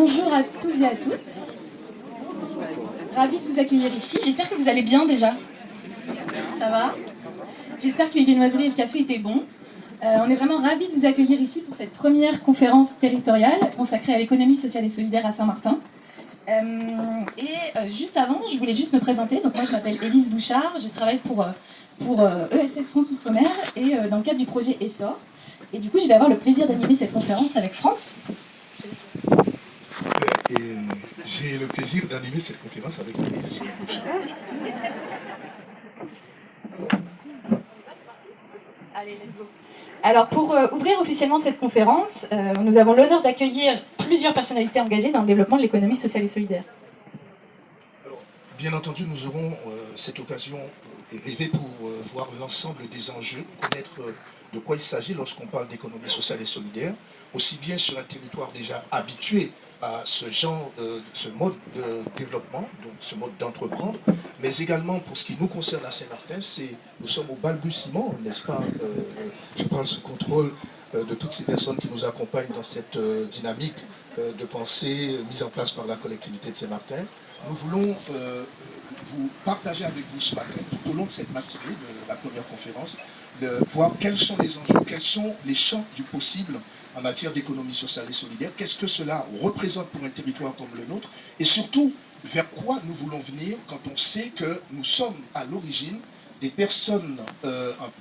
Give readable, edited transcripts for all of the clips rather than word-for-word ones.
Bonjour à tous et à toutes. Ravie de vous accueillir ici. J'espère que vous allez bien déjà. Ça va? J'espère que les viennoiseries et le café étaient bons. On est vraiment ravis de vous accueillir ici pour cette première conférence territoriale consacrée à l'économie sociale et solidaire à Saint-Martin. Juste avant, je voulais juste me présenter. Donc moi, je m'appelle Élise Bouchard. Je travaille pour ESS France Outre-mer et dans le cadre du projet ESSOR. Et du coup, je vais avoir le plaisir d'animer cette conférence avec France. Et j'ai le plaisir d'animer cette conférence avec Élise Bouchard. Allez, let's go. Alors, pour ouvrir officiellement cette conférence, nous avons l'honneur d'accueillir plusieurs personnalités engagées dans le développement de l'économie sociale et solidaire. Alors, bien entendu, nous aurons cette occasion rêvée pour voir l'ensemble des enjeux, connaître de quoi il s'agit lorsqu'on parle d'économie sociale et solidaire, aussi bien sur un territoire déjà habitué à ce genre, ce mode de développement, donc ce mode d'entreprendre, mais également pour ce qui nous concerne à Saint-Martin, nous sommes au balbutiement, n'est-ce pas, je parle sous contrôle de toutes ces personnes qui nous accompagnent dans cette dynamique de pensée mise en place par la collectivité de Saint-Martin. Nous voulons vous partager avec vous ce matin, tout au long de cette matinée de la première conférence, de voir quels sont les enjeux, quels sont les champs du possible en matière d'économie sociale et solidaire, qu'est-ce que cela représente pour un territoire comme le nôtre, et surtout, vers quoi nous voulons venir quand on sait que nous sommes à l'origine des personnes,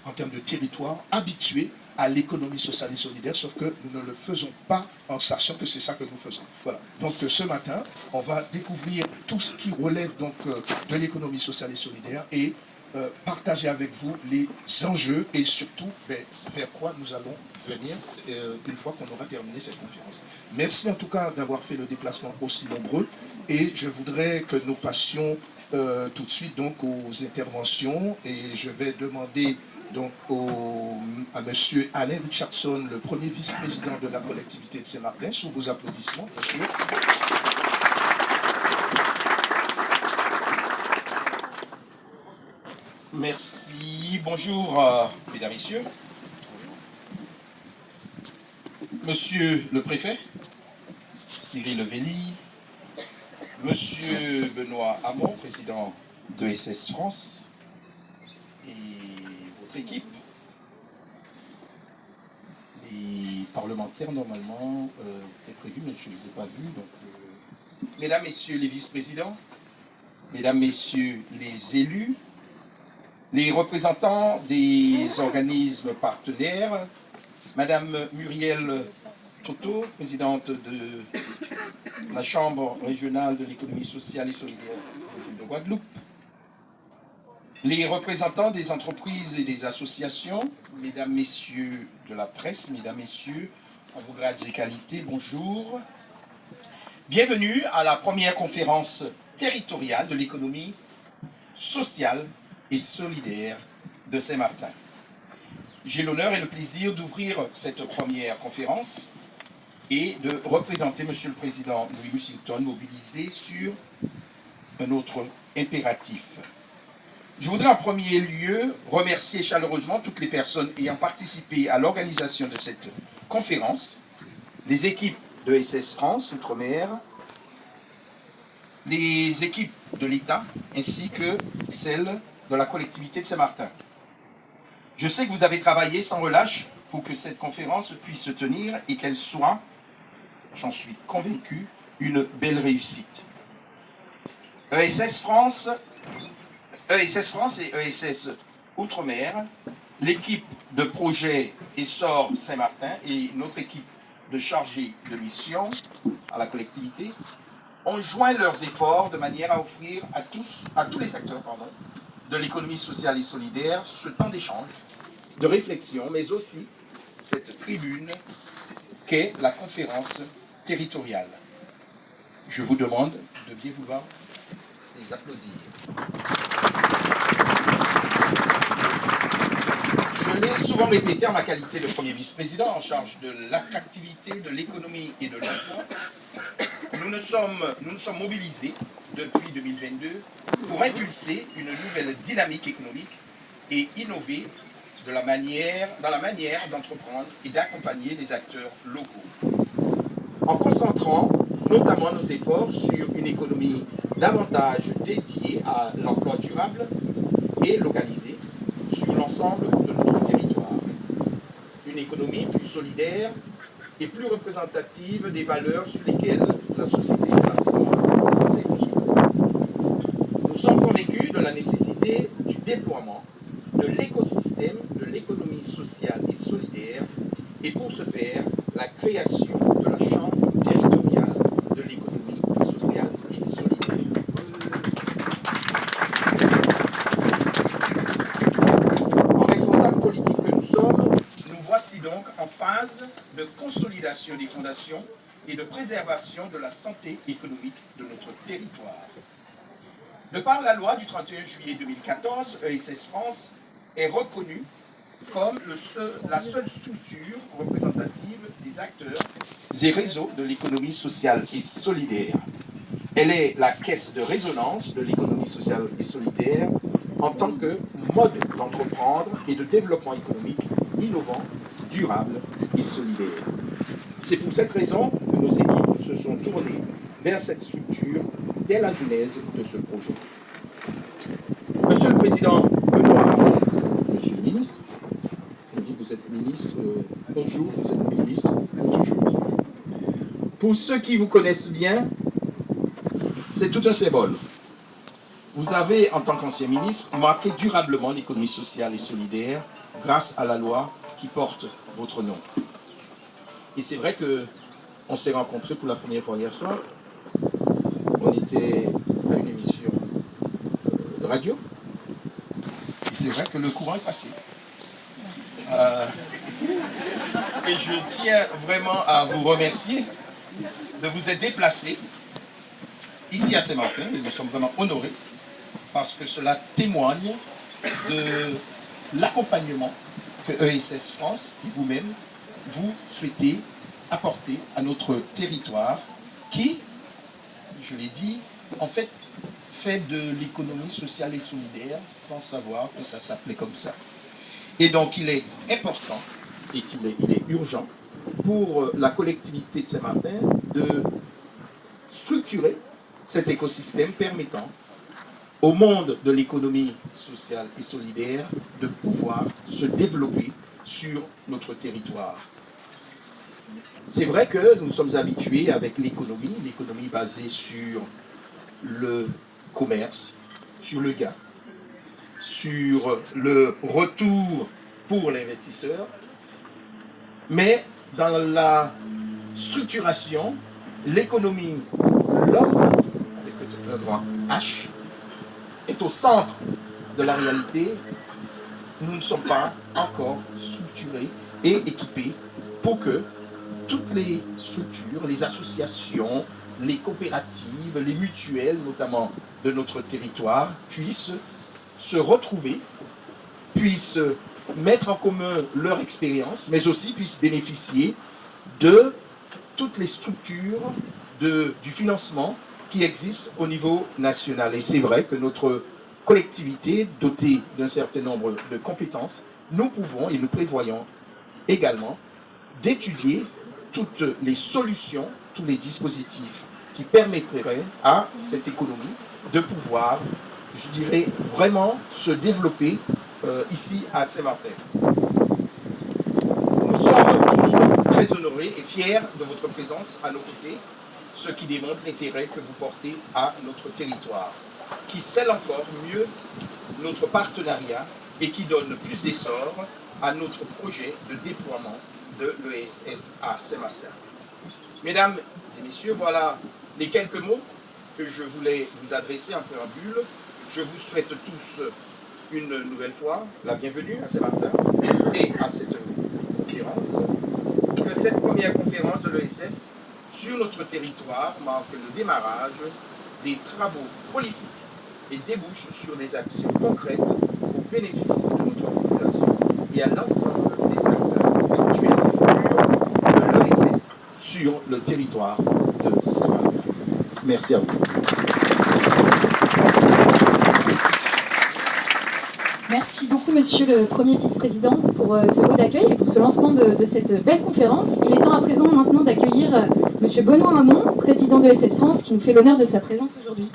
en termes de territoire, habituées à l'économie sociale et solidaire, sauf que nous ne le faisons pas en sachant que c'est ça que nous faisons. Voilà. Donc ce matin, on va découvrir tout ce qui relève donc de l'économie sociale et solidaire et partager avec vous les enjeux et surtout vers quoi nous allons venir une fois qu'on aura terminé cette conférence. Merci en tout cas d'avoir fait le déplacement aussi nombreux et je voudrais que nous passions tout de suite donc aux interventions et je vais demander donc à monsieur Alain Richardson, le premier vice-président de la collectivité de Saint-Martin, sous vos applaudissements, bien sûr. Merci. Bonjour, mesdames, messieurs. Monsieur le préfet, Cyril Velli, monsieur Benoît Hamon, président de SS France, et votre équipe, les parlementaires, normalement, étaient prévus, mais je ne les ai pas vus. Donc, mesdames, messieurs les vice-présidents, mesdames, messieurs les élus, les représentants des organismes partenaires, Madame Muriel Toto, présidente de la Chambre régionale de l'économie sociale et solidaire de Guadeloupe, les représentants des entreprises et des associations, Mesdames, Messieurs de la presse, Mesdames, Messieurs, en vos grades et qualités, bonjour. Bienvenue à la première conférence territoriale de l'économie sociale et solidaire de Saint-Martin. J'ai l'honneur et le plaisir d'ouvrir cette première conférence et de représenter Monsieur le Président Louis Mussington mobilisé sur un autre impératif. Je voudrais en premier lieu remercier chaleureusement toutes les personnes ayant participé à l'organisation de cette conférence, les équipes de SS France Outre-mer, les équipes de l'État ainsi que celles de la collectivité de Saint-Martin. Je sais que vous avez travaillé sans relâche pour que cette conférence puisse se tenir et qu'elle soit, j'en suis convaincu, une belle réussite. ESS France et ESS Outre-mer, l'équipe de projet Essor Saint-Martin et notre équipe de chargés de mission à la collectivité ont joint leurs efforts de manière à offrir à tous les acteurs de l'économie sociale et solidaire ce temps d'échange, de réflexion, mais aussi cette tribune qu'est la conférence territoriale. Je vous demande de bien vouloir les applaudir. Je l'ai souvent répété en ma qualité de premier vice-président en charge de l'attractivité, de l'économie et de l'emploi. Nous nous sommes mobilisés depuis 2022 pour impulser une nouvelle dynamique économique et innover dans la manière d'entreprendre et d'accompagner les acteurs locaux. en concentrant notamment nos efforts sur une économie davantage dédiée à l'emploi durable et localisée sur l'ensemble de notre territoire. Une économie plus solidaire et plus représentative des valeurs sur lesquelles la société sénatoise s'est construite. Nous sommes convaincus de la nécessité du déploiement de l'écosystème de l'économie sociale et solidaire et pour ce faire, la création de la Chambre territoriale de l'économie sociale et solidaire. En responsable politique que nous sommes, nous voici donc en phase de consolidation des fondations et de préservation de la santé économique de notre territoire. De par la loi du 31 juillet 2014, ESS France est reconnue comme la seule structure représentative des acteurs et réseaux de l'économie sociale et solidaire. Elle est la caisse de résonance de l'économie sociale et solidaire en tant que mode d'entreprendre et de développement économique innovant, durable et solidaire. C'est pour cette raison que nos équipes se sont tournées vers cette structure dès la genèse de ce projet. Monsieur le Président Benoît, Monsieur le Ministre, on dit que vous êtes ministre, un jour vous êtes ministre, toujours. Pour ceux qui vous connaissent bien, c'est tout un symbole. Vous avez, en tant qu'ancien ministre, marqué durablement l'économie sociale et solidaire grâce à la loi qui porte votre nom. Et c'est vrai qu'on s'est rencontrés pour la première fois hier soir. On était à une émission de radio. Et c'est vrai que le courant est passé. Et je tiens vraiment à vous remercier de vous être déplacé ici à Saint-Martin. Et nous sommes vraiment honorés parce que cela témoigne de l'accompagnement que ESS France et vous-même vous souhaitez apporter à notre territoire qui, je l'ai dit, en fait de l'économie sociale et solidaire sans savoir que ça s'appelait comme ça. Et donc il est important et il est urgent pour la collectivité de Saint-Martin de structurer cet écosystème permettant au monde de l'économie sociale et solidaire de pouvoir se développer sur notre territoire. C'est vrai que nous sommes habitués avec l'économie basée sur le commerce, sur le gain, sur le retour pour l'investisseur, mais dans la structuration, l'économie, l'homme, avec un grand H, est au centre de la réalité. Nous ne sommes pas encore structurés et équipés pour que toutes les structures, les associations, les coopératives, les mutuelles, notamment de notre territoire, puissent se retrouver, puissent mettre en commun leur expérience, mais aussi puissent bénéficier de toutes les structures du financement qui existent au niveau national. Et c'est vrai que notre collectivité, dotée d'un certain nombre de compétences, nous pouvons et nous prévoyons également d'étudier toutes les solutions, tous les dispositifs qui permettraient à cette économie de pouvoir, je dirais, vraiment se développer ici à Saint-Martin. Nous sommes tous très honorés et fiers de votre présence à nos côtés, ce qui démontre l'intérêt que vous portez à notre territoire, qui scelle encore mieux notre partenariat et qui donne plus d'essor à notre projet de déploiement de l'ESS à Saint-Martin. Mesdames et messieurs, voilà les quelques mots que je voulais vous adresser en préambule. Je vous souhaite tous une nouvelle fois la bienvenue à Saint-Martin et à cette conférence. Que cette première conférence de l'ESS sur notre territoire marque le démarrage des travaux prolifiques et débouche sur des actions concrètes au bénéfice de notre population et à l'ensemble des acteurs actuels et futurs de l'ESS sur le territoire de Saint-Martin. Merci à vous. Merci beaucoup, monsieur le Premier vice-président, pour ce mot d'accueil et pour ce lancement de cette belle conférence. Il est temps à présent maintenant d'accueillir monsieur M. Benoît Hamon, président de ESS France, qui nous fait l'honneur de sa présence aujourd'hui.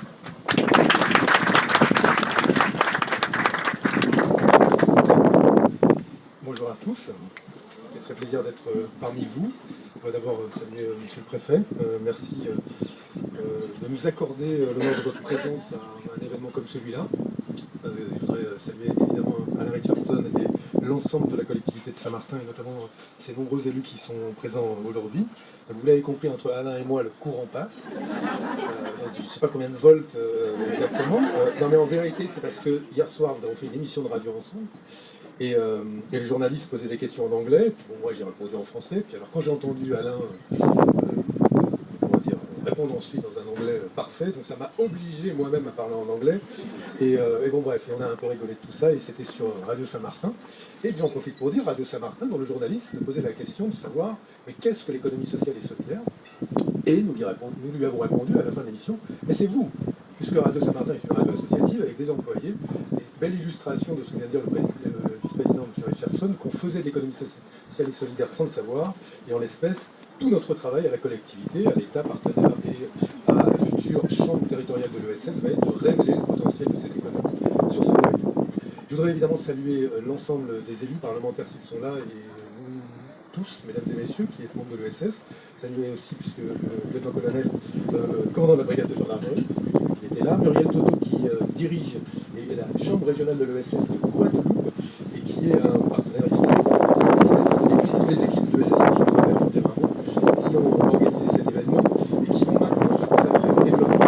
Bonjour à tous, c'est très plaisir d'être parmi vous. Je voudrais d'abord saluer Monsieur le Préfet. Merci de nous accorder l'honneur de votre présence à un événement comme celui-là. Je voudrais saluer évidemment Alain Richardson et l'ensemble de la collectivité de Saint-Martin et notamment ces nombreux élus qui sont présents aujourd'hui. Vous l'avez compris, entre Alain et moi, le courant passe. Je ne sais pas combien de volts exactement. Non mais en vérité, c'est parce que hier soir, nous avons fait une émission de radio ensemble. Et les journalistes posaient des questions en anglais, puis bon, moi j'ai répondu en français, puis alors quand j'ai entendu Alain répondre ensuite dans un anglais parfait, donc ça m'a obligé moi-même à parler en anglais, et bon bref, on a un peu rigolé de tout ça, et c'était sur Radio Saint-Martin, et j'en profite pour dire, Radio Saint-Martin, dont le journaliste nous posait la question de savoir, mais qu'est-ce que l'économie sociale et solidaire? Et nous lui avons répondu à la fin de l'émission, mais c'est vous, puisque Radio Saint-Martin est une radio associative avec des employés, et belle illustration de ce que vient de dire le vice-président M. Richardson, qu'on faisait de l'économie sociale et solidaire sans le savoir, et en l'espèce, tout notre travail à la collectivité, à l'État partenaire et à la future chambre territoriale de l'ESS va être de révéler le potentiel de cette économie sur ce territoire. Je voudrais évidemment saluer l'ensemble des élus parlementaires s'ils sont là, et vous tous, mesdames et messieurs, qui êtes membres de l'ESS. Saluer aussi, puisque le lieutenant-colonel, le commandant de la brigade de gendarmerie, qui était là, Muriel Toto, qui dirige la chambre régionale de l'ESS de Guadeloupe, et qui est un partenaire historique de l'ESS, et puis toutes les équipes de l'ESS qui ont organisé cet événement, et qui vont maintenant se consacrer au développement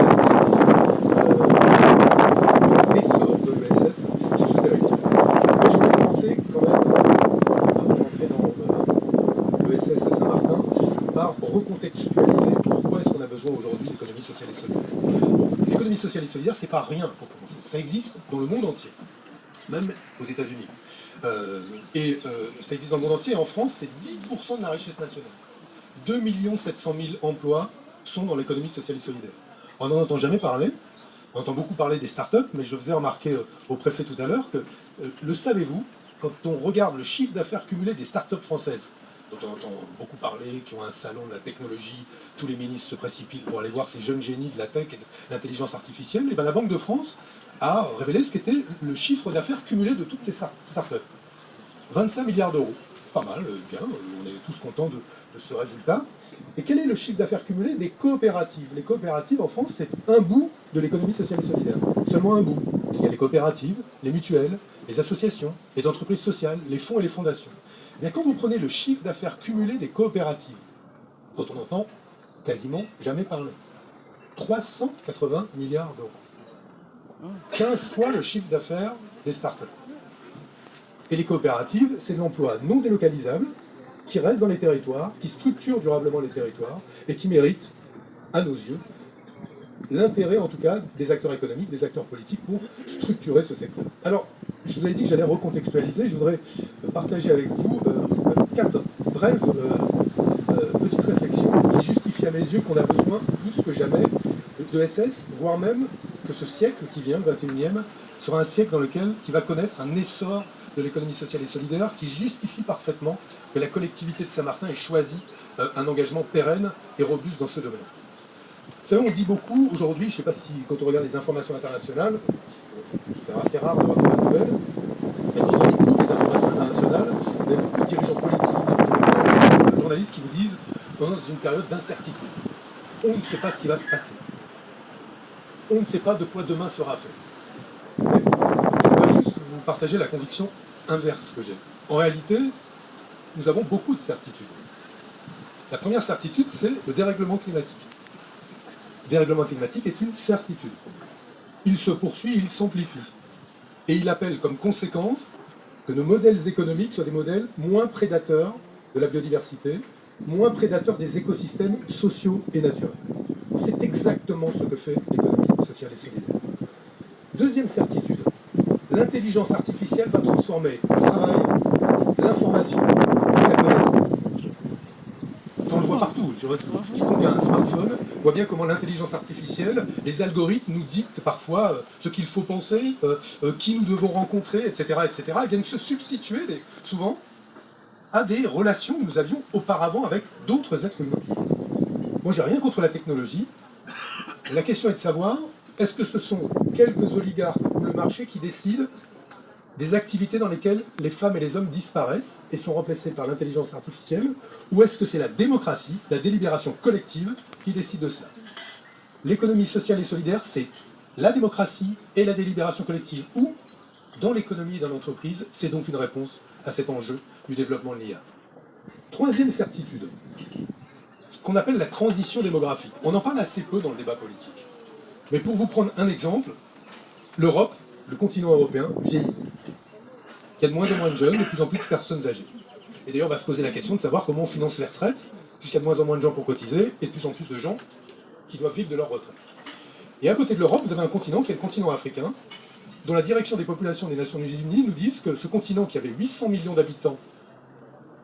de l'essor de l'ESS sur ce territoire. Mais je voudrais commencer quand même, avant d'entrer dans l'ESS à Saint-Martin, par recontextualiser pourquoi est-ce qu'on a besoin aujourd'hui d'économie sociale et solidaire. L'économie sociale et solidaire, c'est pas rien pour commencer. Ça existe dans le monde entier, même aux États-Unis. Ça existe dans le monde entier, et en France, c'est 10% de la richesse nationale. 2 700 000 emplois sont dans l'économie sociale et solidaire. On n'en entend jamais parler, on entend beaucoup parler des startups, mais je faisais remarquer au préfet tout à l'heure que, le savez-vous, quand on regarde le chiffre d'affaires cumulé des startups françaises, dont on entend beaucoup parler, qui ont un salon de la technologie, tous les ministres se précipitent pour aller voir ces jeunes génies de la tech et de l'intelligence artificielle, et bien la Banque de France a révélé ce qu'était le chiffre d'affaires cumulé de toutes ces startups. 25 milliards d'euros. Pas mal, bien, on est tous contents de ce résultat. Et quel est le chiffre d'affaires cumulé des coopératives? Les coopératives en France, c'est un bout de l'économie sociale et solidaire. Seulement un bout. Il y a les coopératives, les mutuelles, les associations, les entreprises sociales, les fonds et les fondations. Mais quand vous prenez le chiffre d'affaires cumulé des coopératives, dont on n'entend quasiment jamais parler, 380 milliards d'euros. 15 fois le chiffre d'affaires des startups. Et les coopératives, c'est de l'emploi non délocalisable, qui reste dans les territoires, qui structure durablement les territoires, et qui mérite, à nos yeux, l'intérêt en tout cas des acteurs économiques, des acteurs politiques pour structurer ce secteur. Alors, je vous avais dit que j'allais recontextualiser, je voudrais partager avec vous 4 brèves petites réflexions qui justifient à mes yeux qu'on a besoin plus que jamais de SS, voire même que ce siècle qui vient, le 21e, sera un siècle dans lequel qui va connaître un essor de l'économie sociale et solidaire qui justifie parfaitement que la collectivité de Saint-Martin ait choisi un engagement pérenne et robuste dans ce domaine. Vous savez, on dit beaucoup aujourd'hui, je ne sais pas si quand on regarde les informations internationales, c'est assez rare d'avoir de bonnes nouvelles, mais quand on écoute les informations internationales, il y a beaucoup de dirigeants politiques, de journalistes qui vous disent qu'on est dans une période d'incertitude. On ne sait pas ce qui va se passer. On ne sait pas de quoi demain sera fait. Mais je voudrais juste vous partager la conviction inverse que j'ai. En réalité, nous avons beaucoup de certitudes. La première certitude, c'est le dérèglement climatique. Le dérèglement climatique est une certitude. Il se poursuit, il s'amplifie. Et il appelle comme conséquence que nos modèles économiques soient des modèles moins prédateurs de la biodiversité, moins prédateurs des écosystèmes sociaux et naturels. C'est exactement ce que fait l'économie sociale et solidaire. Deuxième certitude, l'intelligence artificielle va transformer le travail, l'information et la connaissance. Ça, on le voit partout. Quiconque a un smartphone voit bien comment l'intelligence artificielle, les algorithmes nous dictent parfois ce qu'il faut penser, qui nous devons rencontrer, etc., etc. Ils viennent se substituer souvent à des relations que nous avions auparavant avec d'autres êtres humains. Moi, j'ai rien contre la technologie. La question est de savoir, est-ce que ce sont quelques oligarques ou le marché qui décident des activités dans lesquelles les femmes et les hommes disparaissent et sont remplacés par l'intelligence artificielle, ou est-ce que c'est la démocratie, la délibération collective qui décide de cela? L'économie sociale et solidaire, c'est la démocratie et la délibération collective, ou dans l'économie et dans l'entreprise, c'est donc une réponse à cet enjeu du développement de l'IA. Troisième certitude, ce qu'on appelle la transition démographique. On en parle assez peu dans le débat politique. Mais pour vous prendre un exemple, l'Europe, le continent européen, vieillit. Il y a de moins en moins de jeunes, de plus en plus de personnes âgées. Et d'ailleurs, on va se poser la question de savoir comment on finance les retraites, puisqu'il y a de moins en moins de gens pour cotiser, et de plus en plus de gens qui doivent vivre de leur retraite. Et à côté de l'Europe, vous avez un continent qui est le continent africain, dont la direction des populations des Nations Unies nous dit que ce continent qui avait 800 millions d'habitants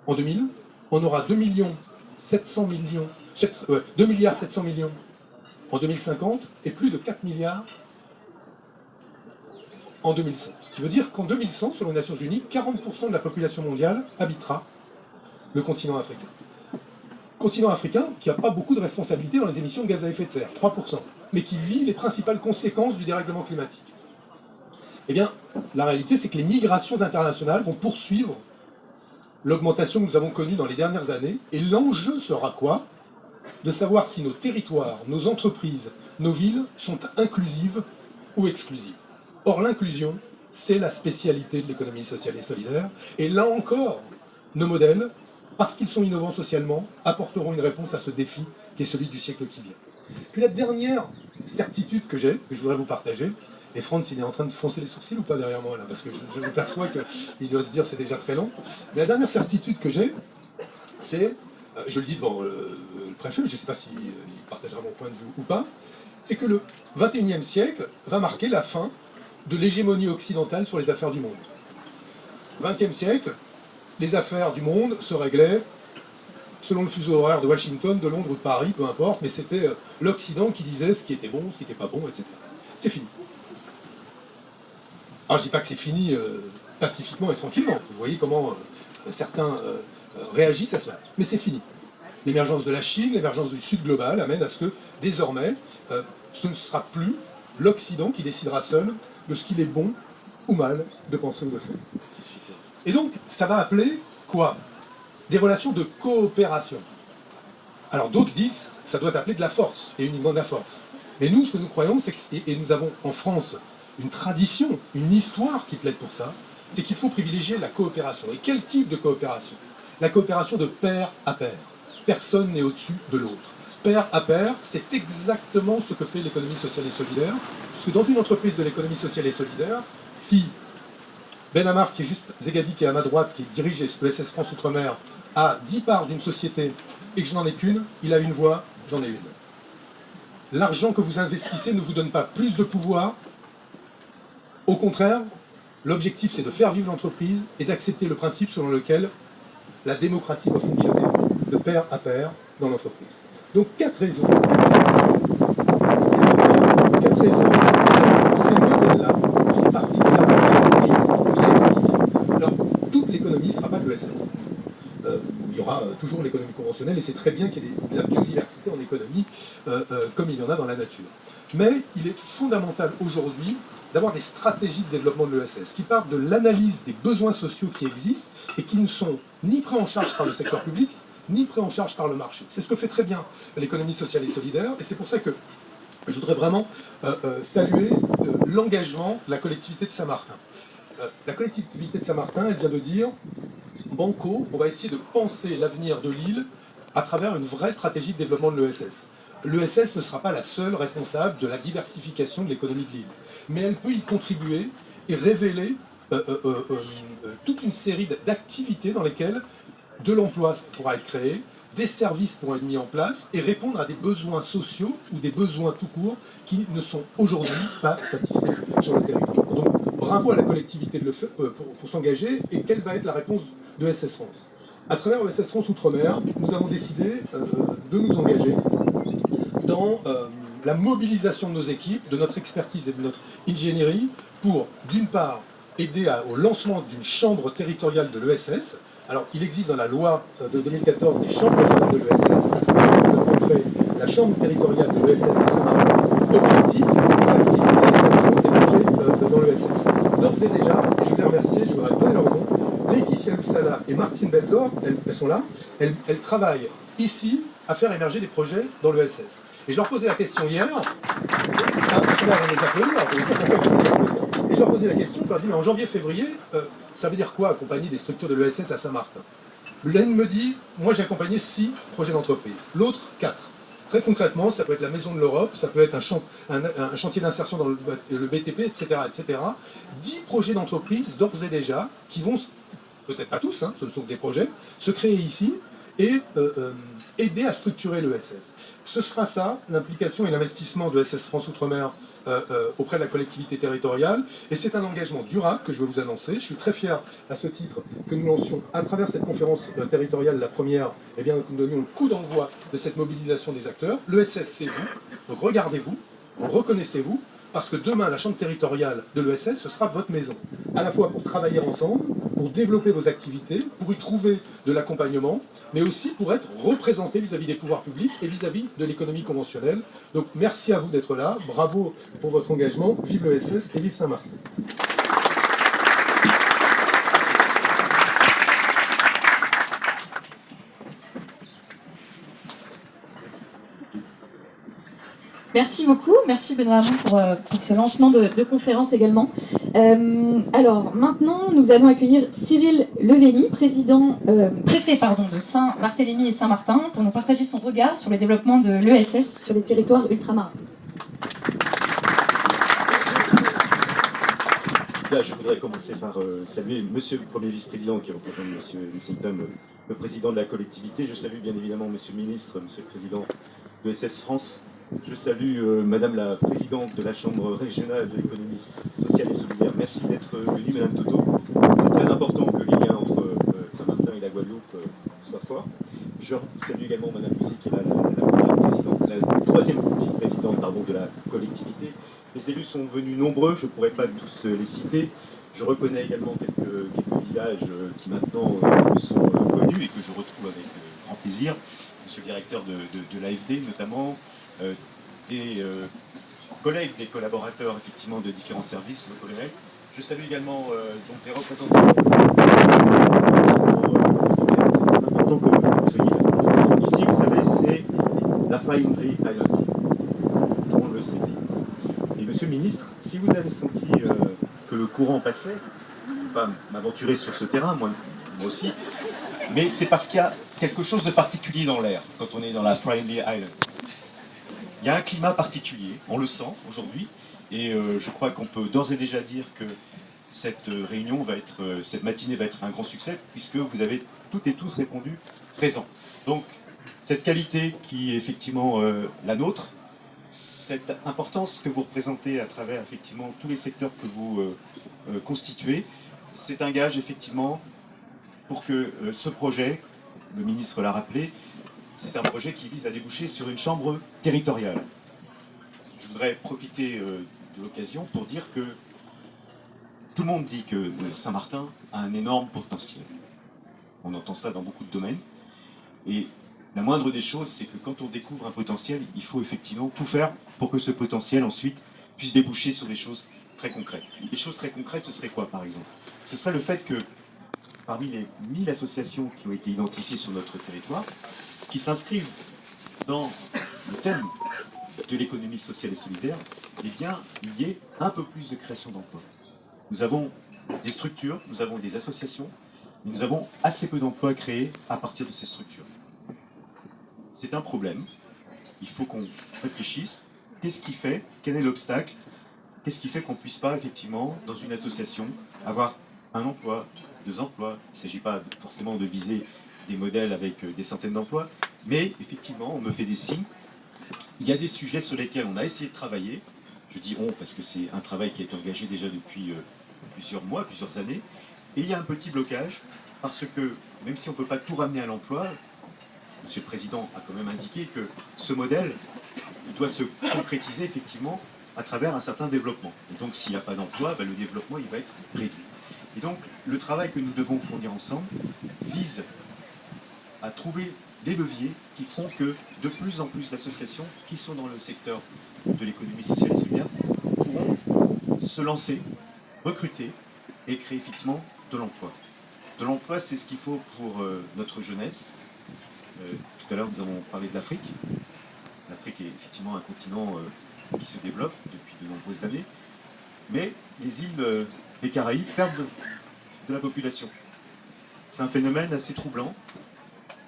en 2000, en aura 2 milliards 700 millions en 2050 et plus de 4 milliards en 2100. Ce qui veut dire qu'en 2100, selon les Nations Unies, 40% de la population mondiale habitera le continent africain. Continent africain qui n'a pas beaucoup de responsabilités dans les émissions de gaz à effet de serre, 3%, mais qui vit les principales conséquences du dérèglement climatique. Eh bien, la réalité, c'est que les migrations internationales vont poursuivre l'augmentation que nous avons connue dans les dernières années, et l'enjeu sera quoi? De savoir si nos territoires, nos entreprises, nos villes sont inclusives ou exclusives. Or, l'inclusion, c'est la spécialité de l'économie sociale et solidaire, et là encore, nos modèles, parce qu'ils sont innovants socialement, apporteront une réponse à ce défi qui est celui du siècle qui vient. Puis la dernière certitude que j'ai, que je voudrais vous partager, et Franz, il est en train de foncer les sourcils ou pas derrière moi là? Parce que je me perçois qu'il doit se dire c'est déjà très long. Mais la dernière certitude que j'ai, c'est, je le dis devant le préfet, je ne sais pas s'il partagera mon point de vue ou pas, c'est que le 21e siècle va marquer la fin de l'hégémonie occidentale sur les affaires du monde. 20e siècle, les affaires du monde se réglaient selon le fuseau horaire de Washington, de Londres ou de Paris, peu importe, mais c'était l'Occident qui disait ce qui était bon, ce qui n'était pas bon, etc. C'est fini. Alors je ne dis pas que c'est fini pacifiquement et tranquillement, vous voyez comment certains réagissent à cela, mais c'est fini. L'émergence de la Chine, l'émergence du Sud global amène à ce que désormais, ce ne sera plus l'Occident qui décidera seul de ce qu'il est bon ou mal de penser ou de faire. Et donc, ça va appeler quoi? Des relations de coopération. Alors d'autres disent, ça doit appeler de la force, et uniquement de la force. Mais nous, ce que nous croyons, c'est que, et nous avons en France une tradition, une histoire qui plaide pour ça, c'est qu'il faut privilégier la coopération. Et quel type de coopération? La coopération de pair à pair. Personne n'est au-dessus de l'autre. Pair à pair, c'est exactement ce que fait l'économie sociale et solidaire. Parce que dans une entreprise de l'économie sociale et solidaire, si Ben Amar, qui est juste Zegadi, qui est à ma droite, qui dirige l'ESS France Outre-mer, a 10 parts d'une société et que je n'en ai qu'une, il a une voix, j'en ai une. L'argent que vous investissez ne vous donne pas plus de pouvoir. Au contraire, l'objectif c'est de faire vivre l'entreprise et d'accepter le principe selon lequel la démocratie doit fonctionner de pair à pair dans l'entreprise. Donc 4 raisons, 4 raisons, ces modèles-là sont particulièrement caractéristiques au siècle qui vient. Alors, toute l'économie ne sera pas de l'ESS. Il y aura toujours l'économie conventionnelle, et c'est très bien qu'il y ait de la biodiversité en économie, comme il y en a dans la nature. Mais il est fondamental aujourd'hui d'avoir des stratégies de développement de l'ESS qui partent de l'analyse des besoins sociaux qui existent et qui ne sont ni pris en charge par le secteur public, ni pris en charge par le marché. C'est ce que fait très bien l'économie sociale et solidaire, et c'est pour ça que je voudrais vraiment saluer l'engagement de la collectivité de Saint-Martin. La collectivité de Saint-Martin, elle vient de dire « Banco, on va essayer de penser l'avenir de l'île à travers une vraie stratégie de développement de l'ESS. » L'ESS ne sera pas la seule responsable de la diversification de l'économie de l'île, mais elle peut y contribuer et révéler toute une série d'activités dans lesquelles de l'emploi pourra être créé, des services pourront être mis en place et répondre à des besoins sociaux ou des besoins tout court qui ne sont aujourd'hui pas satisfaits sur le territoire. Donc bravo à la collectivité de pour s'engager, et quelle va être la réponse de SS France? À travers SS France Outre-mer, nous avons décidé de nous engager dans la mobilisation de nos équipes, de notre expertise et de notre ingénierie pour, d'une part, aider au lancement d'une chambre territoriale de l'ESS. Alors, il existe dans la loi de 2014 des chambres régionales de l'ESS. À ce moment, nous avons après la chambre territoriale de l'ESS de Saint-Martin, objectif, faciliter l'émergence des projets dans l'ESS. D'ores et déjà, et je veux les remercier, je voudrais donner leur nom, Laetitia Loussala et Martine Beldor, elles sont là, elles travaillent ici à faire émerger des projets dans l'ESS. Et je leur posais la question hier, et je leur posais la question, je leur dis, mais en janvier-février, ça veut dire quoi accompagner des structures de l'ESS à Saint-Martin? L'une me dit, moi j'ai accompagné 6 projets d'entreprise, l'autre 4. Très concrètement, ça peut être la Maison de l'Europe, ça peut être un chantier d'insertion dans le BTP, etc., etc. 10 projets d'entreprise d'ores et déjà qui vont, peut-être pas tous, hein, ce ne sont que des projets, se créer ici et aider à structurer l'ESS. Ce sera ça, l'implication et l'investissement de SS France Outre-mer auprès de la collectivité territoriale. Et c'est un engagement durable que je veux vous annoncer. Je suis très fier à ce titre que nous lancions à travers cette conférence territoriale, la première, eh bien, que nous donnions le coup d'envoi de cette mobilisation des acteurs. L'ESS, c'est vous. Donc regardez-vous, reconnaissez-vous, parce que demain, la chambre territoriale de l'ESS, ce sera votre maison. À la fois pour travailler ensemble, pour développer vos activités, pour y trouver de l'accompagnement, mais aussi pour être représenté vis-à-vis des pouvoirs publics et vis-à-vis de l'économie conventionnelle. Donc merci à vous d'être là, bravo pour votre engagement, vive l'ESS et vive Saint-Martin. Merci beaucoup, merci Benoît Hamon pour ce lancement de conférence également. Alors maintenant, nous allons accueillir Cyril Levelli, préfet de Saint-Barthélemy et Saint-Martin, pour nous partager son regard sur le développement de l'ESS sur les territoires ultramarins. Là, je voudrais commencer par saluer Monsieur le Premier Vice-président qui représente Monsieur Simptom, le président de la collectivité. Je salue bien évidemment Monsieur le Ministre, Monsieur le Président de SS France. Je salue Madame la Présidente de la Chambre régionale de l'économie sociale et solidaire. Merci d'être venue, Madame Toto. C'est très important que les liens entre Saint-Martin et la Guadeloupe soient forts. Je salue également Madame Lucie qui est la troisième vice-présidente de la collectivité. Les élus sont venus nombreux, je ne pourrais pas tous les citer. Je reconnais également quelques visages qui maintenant sont connus et que je retrouve avec grand plaisir. Monsieur le directeur de l'AFD notamment, des collègues, des collaborateurs effectivement de différents services, le colonel. Je salue également donc les représentants. C'est important que vous soyez là. Ici, vous savez, c'est la Friendly Island. Tout le monde le sait. Et monsieur le ministre, si vous avez senti que le courant passait, je ne vais pas m'aventurer sur ce terrain, moi aussi, mais c'est parce qu'il y a quelque chose de particulier dans l'air quand on est dans la Friendly Island. Il y a un climat particulier, on le sent aujourd'hui, et je crois qu'on peut d'ores et déjà dire que cette réunion cette matinée va être un grand succès, puisque vous avez toutes et tous répondu présent. Donc, cette qualité qui est effectivement la nôtre, cette importance que vous représentez à travers effectivement tous les secteurs que vous constituez, c'est un gage effectivement pour que ce projet, le ministre l'a rappelé, c'est un projet qui vise à déboucher sur une chambre territoriale. Je voudrais profiter de l'occasion pour dire que tout le monde dit que Saint-Martin a un énorme potentiel. On entend ça dans beaucoup de domaines. Et la moindre des choses, c'est que quand on découvre un potentiel, il faut effectivement tout faire pour que ce potentiel ensuite puisse déboucher sur des choses très concrètes. Les choses très concrètes, ce serait quoi par exemple? Ce serait le fait que parmi les 1000 associations qui ont été identifiées sur notre territoire, qui s'inscrivent dans le thème de l'économie sociale et solidaire, eh bien, il y ait un peu plus de création d'emplois. Nous avons des structures, nous avons des associations, mais nous avons assez peu d'emplois créés à partir de ces structures. C'est un problème. Il faut qu'on réfléchisse. Qu'est-ce qui fait? Quel est l'obstacle? Qu'est-ce qui fait qu'on ne puisse pas, effectivement, dans une association, avoir un emploi, 2 emplois? Il ne s'agit pas forcément de viser des modèles avec des centaines d'emplois, mais effectivement, on me fait des signes. Il y a des sujets sur lesquels on a essayé de travailler. Je dis on parce que c'est un travail qui a été engagé déjà depuis plusieurs mois, plusieurs années. Et il y a un petit blocage parce que, même si on ne peut pas tout ramener à l'emploi, Monsieur le Président a quand même indiqué que ce modèle il doit se concrétiser effectivement à travers un certain développement. Et donc s'il n'y a pas d'emploi, le développement il va être réduit. Et donc le travail que nous devons fournir ensemble vise à trouver des leviers qui feront que de plus en plus d'associations qui sont dans le secteur de l'économie sociale et solidaire pourront se lancer, recruter et créer effectivement de l'emploi. De l'emploi, c'est ce qu'il faut pour notre jeunesse. Tout à l'heure, nous avons parlé de l'Afrique. L'Afrique est effectivement un continent qui se développe depuis de nombreuses années. Mais les îles des Caraïbes perdent de la population. C'est un phénomène assez troublant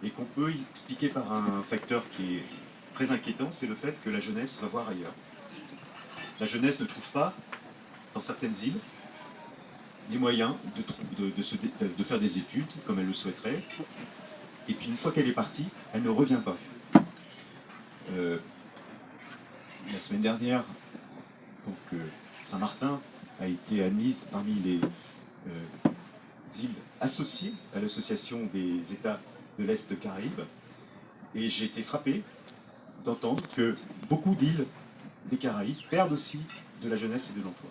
et qu'on peut expliquer par un facteur qui est très inquiétant, c'est le fait que la jeunesse va voir ailleurs. La jeunesse ne trouve pas, dans certaines îles, les moyens de faire des études comme elle le souhaiterait. Et puis une fois qu'elle est partie, elle ne revient pas. La semaine dernière, donc, Saint-Martin a été admise parmi les îles associées à l'association des États de l'Est Caraïbes. Et j'ai été frappé d'entendre que beaucoup d'îles des Caraïbes perdent aussi de la jeunesse et de l'emploi.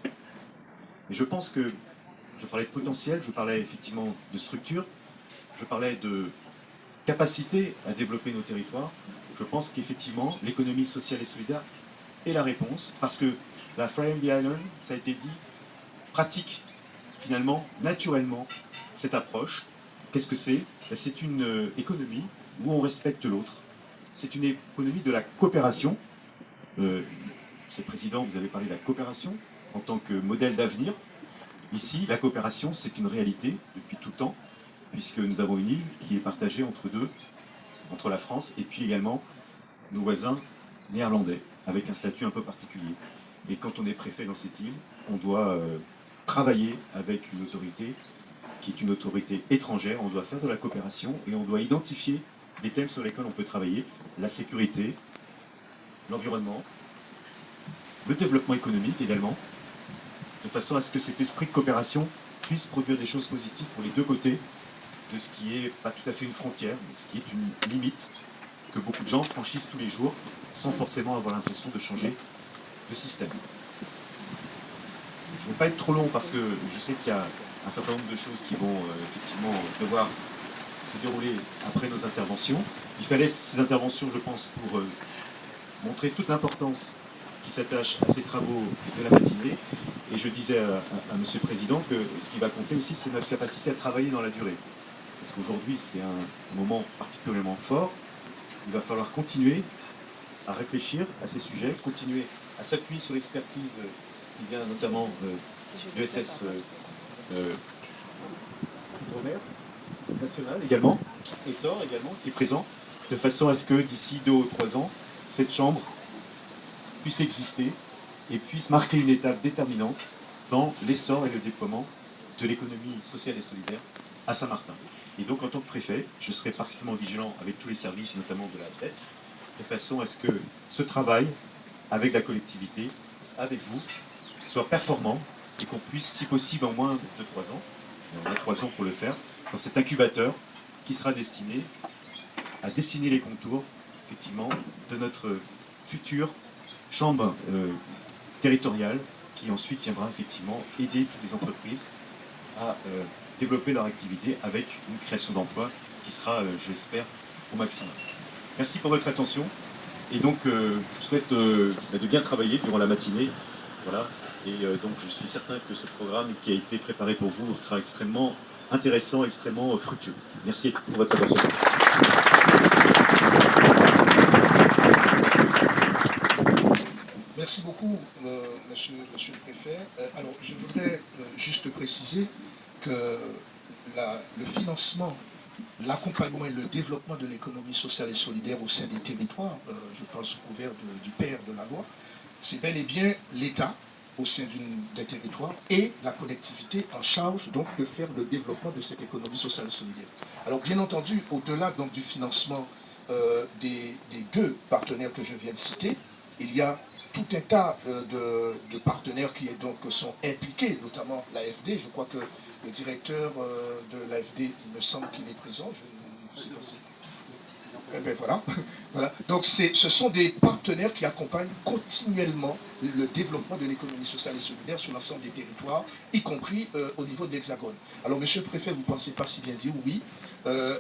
Et je pense que, je parlais de potentiel, je parlais effectivement de structure, je parlais de capacité à développer nos territoires. Je pense qu'effectivement, l'économie sociale et solidaire est la réponse, parce que la Fly on the Island, ça a été dit, pratique finalement, naturellement, cette approche. Qu'est-ce que c'est? C'est une économie où on respecte l'autre. C'est une économie de la coopération. Monsieur le Président, vous avez parlé de la coopération en tant que modèle d'avenir. Ici, la coopération, c'est une réalité depuis tout le temps, puisque nous avons une île qui est partagée entre deux, entre la France et puis également nos voisins néerlandais, avec un statut un peu particulier. Et quand on est préfet dans cette île, on doit travailler avec une autorité qui est une autorité étrangère, on doit faire de la coopération et on doit identifier les thèmes sur lesquels on peut travailler, la sécurité, l'environnement, le développement économique également, de façon à ce que cet esprit de coopération puisse produire des choses positives pour les deux côtés de ce qui n'est pas tout à fait une frontière, mais ce qui est une limite que beaucoup de gens franchissent tous les jours sans forcément avoir l'impression de changer de système. Je ne vais pas être trop long parce que je sais qu'il y a un certain nombre de choses qui vont effectivement devoir se dérouler après nos interventions. Il fallait ces interventions, je pense, pour montrer toute l'importance qui s'attache à ces travaux de la matinée. Et je disais à Monsieur le Président que ce qui va compter aussi, c'est notre capacité à travailler dans la durée. Parce qu'aujourd'hui, c'est un moment particulièrement fort. Il va falloir continuer à réfléchir à ces sujets, continuer à s'appuyer sur l'expertise qui vient notamment de l'ESS Outre-mer national également, Essor également, qui est présent, de façon à ce que d'ici 2 ou 3 ans, cette chambre puisse exister et puisse marquer une étape déterminante dans l'essor et le déploiement de l'économie sociale et solidaire à Saint-Martin. Et donc en tant que préfet, je serai particulièrement vigilant avec tous les services, notamment de la tête, de façon à ce que ce travail avec la collectivité, avec vous, soit performant et qu'on puisse, si possible, en moins de 3 ans, et on a 3 ans pour le faire, dans cet incubateur qui sera destiné à dessiner les contours, effectivement, de notre future chambre territoriale qui ensuite viendra effectivement aider toutes les entreprises à développer leur activité avec une création d'emplois qui sera, je l'espère, au maximum. Merci pour votre attention et donc je souhaite de bien travailler durant la matinée. Voilà. Et donc je suis certain que ce programme qui a été préparé pour vous sera extrêmement intéressant, extrêmement fructueux. Merci pour votre attention. Merci beaucoup, monsieur le préfet. Alors, je voudrais juste préciser que le financement, l'accompagnement et le développement de l'économie sociale et solidaire au sein des territoires, je pense couvert du père de la loi, c'est bel et bien l'État au sein des territoires et la collectivité en charge donc de faire le développement de cette économie sociale et solidaire. Alors bien entendu, au-delà donc du financement des deux partenaires que je viens de citer, il y a tout un tas de partenaires qui sont impliqués, notamment l'AFD. Je crois que le directeur de l'AFD, il me semble qu'il est présent. Je ne sais pas si... ben voilà. Voilà. Donc ce sont des partenaires qui accompagnent continuellement le développement de l'économie sociale et solidaire sur l'ensemble des territoires, y compris au niveau de l'Hexagone. Alors, monsieur le préfet, vous ne pensez pas si bien dire, oui,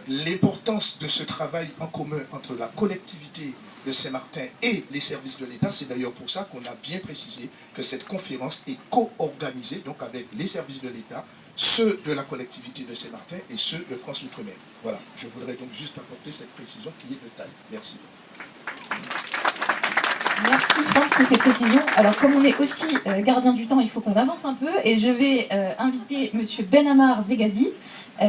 l'importance de ce travail en commun entre la collectivité de Saint-Martin et les services de l'État, c'est d'ailleurs pour ça qu'on a bien précisé que cette conférence est co-organisée donc avec les services de l'État, ceux de la collectivité de Saint-Martin et ceux de France Outre-mer. Voilà, je voudrais donc juste apporter cette précision qui est de taille. Merci. Merci France pour ces précisions. Alors comme on est aussi gardien du temps, il faut qu'on avance un peu et je vais inviter monsieur Benamar Zegadi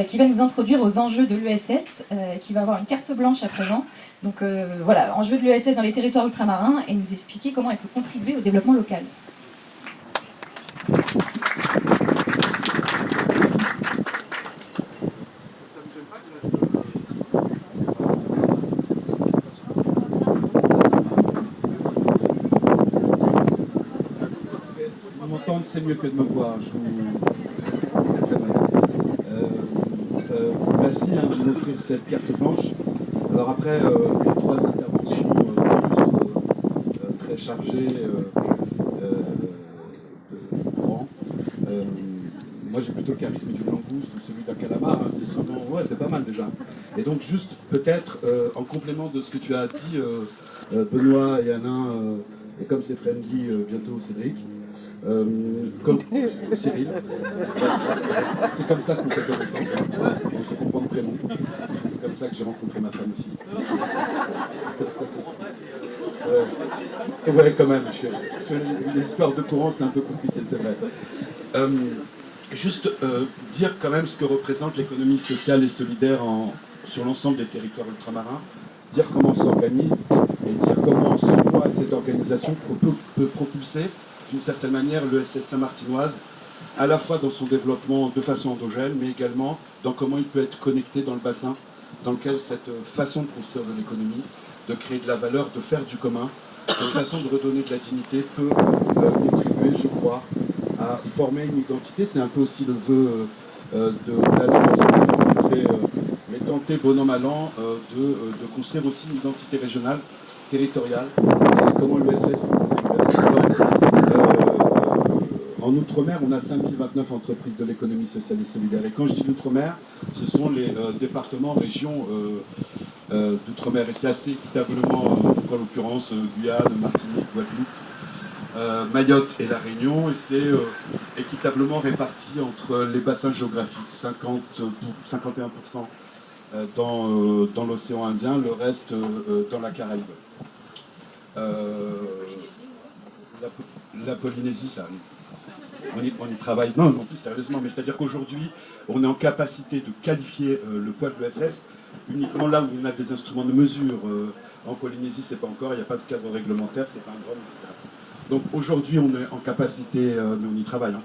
qui va nous introduire aux enjeux de l'ESS, qui va avoir une carte blanche à présent. Donc voilà, enjeux de l'ESS dans les territoires ultramarins et nous expliquer comment elle peut contribuer au développement local. C'est mieux que de me voir. Je vous... merci de m'offrir cette carte blanche. Alors après les trois interventions très chargées de courant, moi j'ai plutôt le charisme d'une langouste ou celui d'un calamar, hein, c'est souvent... Ouais, c'est pas mal déjà. Et donc juste peut-être en complément de ce que tu as dit, Benoît et Alain, et comme c'est friendly bientôt Cédric, comme Cyril, c'est comme ça qu'on fait connaissance, hein. On se comprend le prénom, c'est comme ça que j'ai rencontré ma femme aussi. Ouais, quand même, les histoires de courant c'est un peu compliqué, c'est vrai. Juste dire quand même ce que représente l'économie sociale et solidaire sur l'ensemble des territoires ultramarins, dire comment on s'organise et dire comment son poids et cette organisation peut propulser d'une certaine manière l'ESS saint-martinoise, à la fois dans son développement de façon endogène, mais également dans comment il peut être connecté dans le bassin, dans lequel cette façon de construire de l'économie, de créer de la valeur, de faire du commun, cette façon de redonner de la dignité peut contribuer, je crois, à former une identité. C'est un peu aussi le vœu de la nation, mais tenter, bon an, mal an, de construire aussi une identité régionale, territoriale, et comment l'ESS peut contribuer à ça. En Outre-mer, on a 5029 entreprises de l'économie sociale et solidaire. Et quand je dis l'Outre-mer, ce sont les départements, régions d'Outre-mer. Et c'est assez équitablement, en l'occurrence, Guyane, Martinique, Guadeloupe, Mayotte et La Réunion. Et c'est équitablement réparti entre les bassins géographiques, 51% dans l'océan Indien, le reste dans la Caraïbe. La Polynésie, ça... On y travaille, non, plus sérieusement, mais c'est-à-dire qu'aujourd'hui, on est en capacité de qualifier le poids de l'ESS uniquement là où on a des instruments de mesure. En Polynésie, c'est pas encore, il n'y a pas de cadre réglementaire, c'est pas un drone, etc. Donc aujourd'hui, on est en capacité, mais on y travaille. Hein.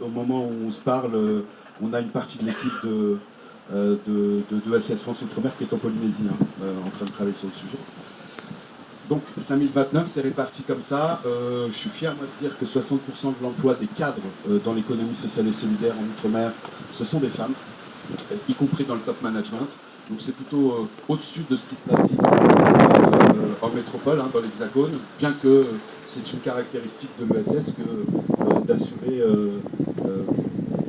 Au moment où on se parle, on a une partie de l'équipe de ESS France Outre-mer qui est en Polynésie, hein, en train de travailler sur le sujet. Donc 5029, c'est réparti comme ça. Je suis fier moi, de dire que 60% de l'emploi des cadres dans l'économie sociale et solidaire en Outre-mer, ce sont des femmes, y compris dans le top management. Donc c'est plutôt au-dessus de ce qui se pratique en métropole, hein, dans l'Hexagone, bien que c'est une caractéristique de l'ESS que d'assurer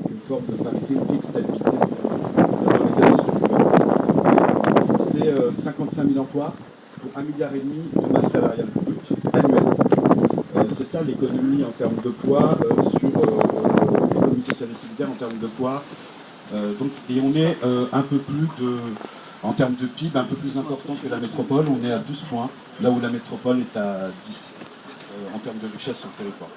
une forme de parité ou d'équitabilité dans l'exercice du pouvoir. C'est 55 000 emplois pour 1,5 milliard de masse salariale brute annuelle. C'est ça l'économie en termes de poids sur l'économie sociale et solidaire en termes de poids. Et on est un peu plus en termes de PIB, un peu plus important que la métropole. On est à 12 points, là où la métropole est à 10 en termes de richesse sur le territoire.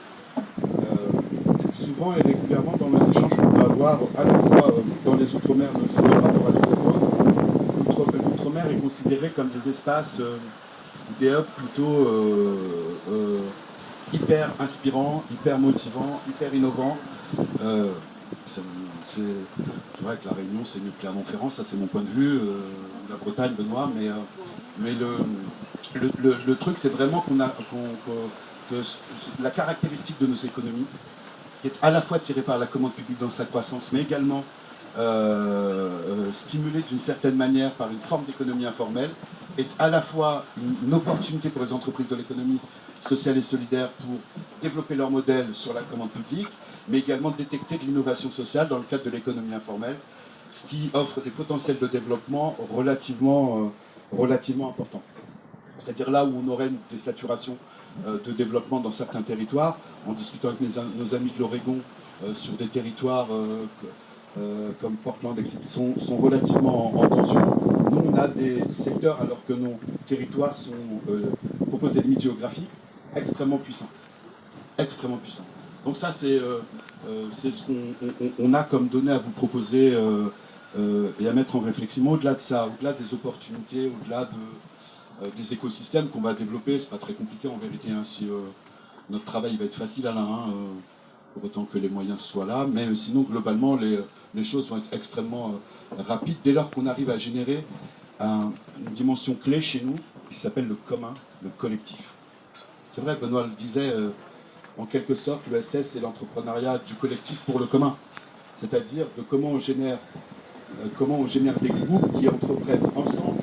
Souvent et régulièrement dans les échanges qu'on peut avoir, à la fois dans les Outre-mer, mais aussi par rapport à l'Hexagone, l'Outre-mer est considéré comme des espaces, des hubs plutôt hyper inspirants, hyper motivants, hyper innovants. C'est vrai que la Réunion, c'est mieux que Clermont-Ferrand, ça c'est mon point de vue, la Bretagne, Benoît, mais le truc c'est vraiment que la caractéristique de nos économies, qui est à la fois tirée par la commande publique dans sa croissance, mais également stimulée d'une certaine manière par une forme d'économie informelle, est à la fois une opportunité pour les entreprises de l'économie sociale et solidaire pour développer leur modèle sur la commande publique, mais également détecter de l'innovation sociale dans le cadre de l'économie informelle, ce qui offre des potentiels de développement relativement importants. C'est-à-dire là où on aurait des saturations de développement dans certains territoires, en discutant avec nos amis de l'Oregon sur des territoires comme Portland, etc., sont relativement en tension. Nous, on a des secteurs, alors que nos territoires proposent des limites géographiques extrêmement puissants. Extrêmement puissants. Donc ça, c'est ce qu'on a comme données à vous proposer et à mettre en réflexion. Au-delà de ça, au-delà des opportunités, au-delà des écosystèmes qu'on va développer, c'est pas très compliqué en vérité, hein, si notre travail va être facile, Alain, pour autant que les moyens soient là, mais sinon globalement les choses vont être extrêmement rapides dès lors qu'on arrive à générer une dimension clé chez nous qui s'appelle le commun, le collectif. C'est vrai, Benoît le disait, en quelque sorte, l'ESS c'est l'entrepreneuriat du collectif pour le commun, c'est-à-dire de comment on génère des groupes qui entreprennent ensemble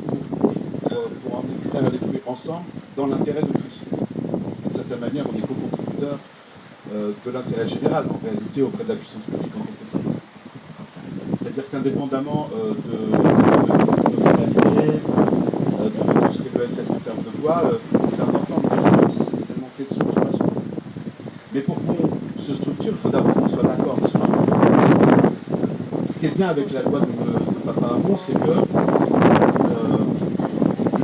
pour en extraire les fruits ensemble dans l'intérêt de tous. D'une certaine manière, on est co-contributeur de l'intérêt général, en réalité, auprès de la puissance publique quand on fait ça. C'est-à-dire qu'indépendamment de nos finalités, de ce que l'ESS en termes de loi, c'est important de dire ça, parce que c'est des éléments clés de structuration. Mais pour qu'on se structure, il faut d'abord qu'on soit d'accord sur un. Ce qui est bien avec la loi de Papa Hamon, c'est que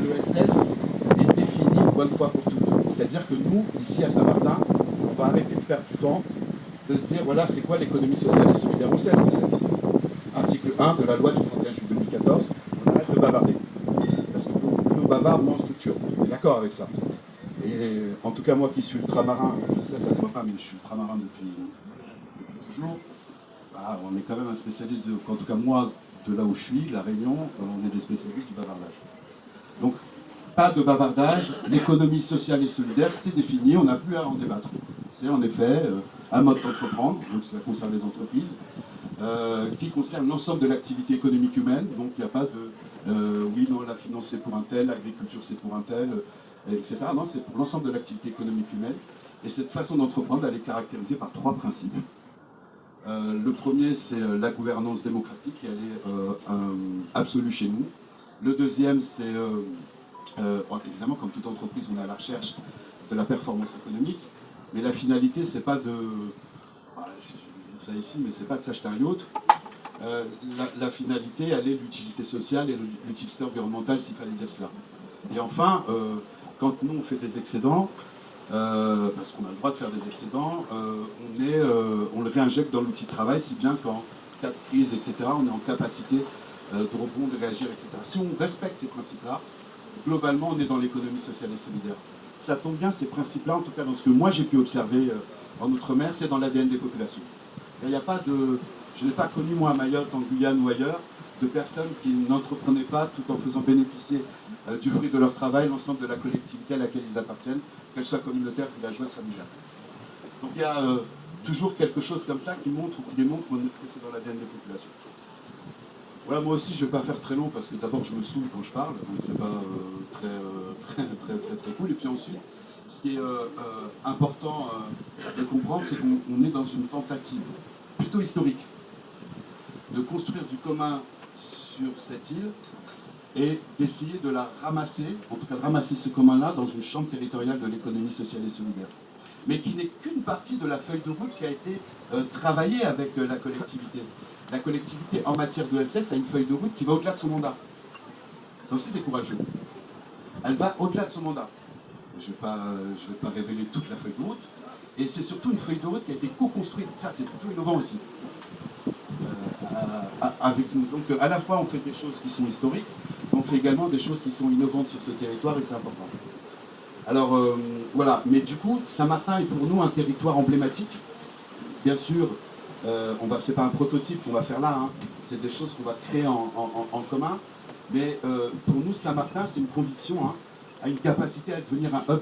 l'ESS est défini une bonne fois pour toutes. C'est-à-dire que nous, ici à Saint-Martin, on va arrêter de perdre du temps, de se dire, voilà, c'est quoi l'économie sociale et solidaire. On sait ce que c'est. Article 1 de la loi du 31 juillet 2014, on arrête de bavarder. Parce que plus on bavarde, moins on structure. On est d'accord avec ça. Et en tout cas, moi qui suis ultramarin, ça se voit pas, mais je suis ultramarin depuis toujours. Bah, on est quand même un spécialiste, en tout cas moi, de là où je suis, La Réunion, on est des spécialistes du bavardage. Donc, pas de bavardage, l'économie sociale et solidaire, c'est défini, on n'a plus à en débattre. C'est en effet un mode d'entreprendre, donc ça concerne les entreprises, qui concerne l'ensemble de l'activité économique humaine, donc il n'y a pas de oui, non, la finance c'est pour un tel, l'agriculture c'est pour un tel, etc. Non, c'est pour l'ensemble de l'activité économique humaine. Et cette façon d'entreprendre, elle est caractérisée par 3 principes. Le premier, c'est la gouvernance démocratique, et elle est absolue chez nous. Le deuxième, c'est, évidemment, comme toute entreprise, on est à la recherche de la performance économique, mais la finalité, c'est pas de, voilà, je vais dire ça ici, mais c'est pas de s'acheter un yacht. La finalité, elle est l'utilité sociale et l'utilité environnementale, s'il fallait dire cela. Et enfin, quand nous, on fait des excédents, parce qu'on a le droit de faire des excédents, on le réinjecte dans l'outil de travail, si bien qu'en cas de crise, etc., on est en capacité de rebondir, de réagir, etc. Si on respecte ces principes-là, globalement, on est dans l'économie sociale et solidaire. Ça tombe bien, ces principes-là, en tout cas dans ce que moi j'ai pu observer en Outre-mer, c'est dans l'ADN des populations. Il n'y a pas de... Je n'ai pas connu, moi, à Mayotte, en Guyane ou ailleurs, de personnes qui n'entreprenaient pas tout en faisant bénéficier du fruit de leur travail l'ensemble de la collectivité à laquelle ils appartiennent, qu'elle soit communautaire, villageoise, familiale. Donc il y a toujours quelque chose comme ça qui montre ou qui démontre que c'est dans l'ADN des populations. Voilà, moi aussi je ne vais pas faire très long parce que d'abord je me saoule quand je parle, donc c'est pas très cool. Et puis ensuite, ce qui est important de comprendre, c'est qu'on est dans une tentative plutôt historique de construire du commun sur cette île et d'essayer de la ramasser, en tout cas de ramasser ce commun-là dans une chambre territoriale de l'économie sociale et solidaire. Mais qui n'est qu'une partie de la feuille de route qui a été travaillée avec la collectivité. La collectivité en matière d'ESS a une feuille de route qui va au-delà de son mandat. Ça aussi c'est courageux. Elle va au-delà de son mandat. Je ne vais pas révéler toute la feuille de route. Et c'est surtout une feuille de route qui a été co-construite. Ça c'est plutôt innovant aussi. Avec nous. Donc à la fois on fait des choses qui sont historiques, mais on fait également des choses qui sont innovantes sur ce territoire et c'est important. Alors voilà, mais du coup Saint-Martin est pour nous un territoire emblématique. Bien sûr, c'est pas un prototype qu'on va faire là, hein. C'est des choses qu'on va créer en commun, mais pour nous Saint-Martin c'est une conviction, hein, a une capacité à devenir un hub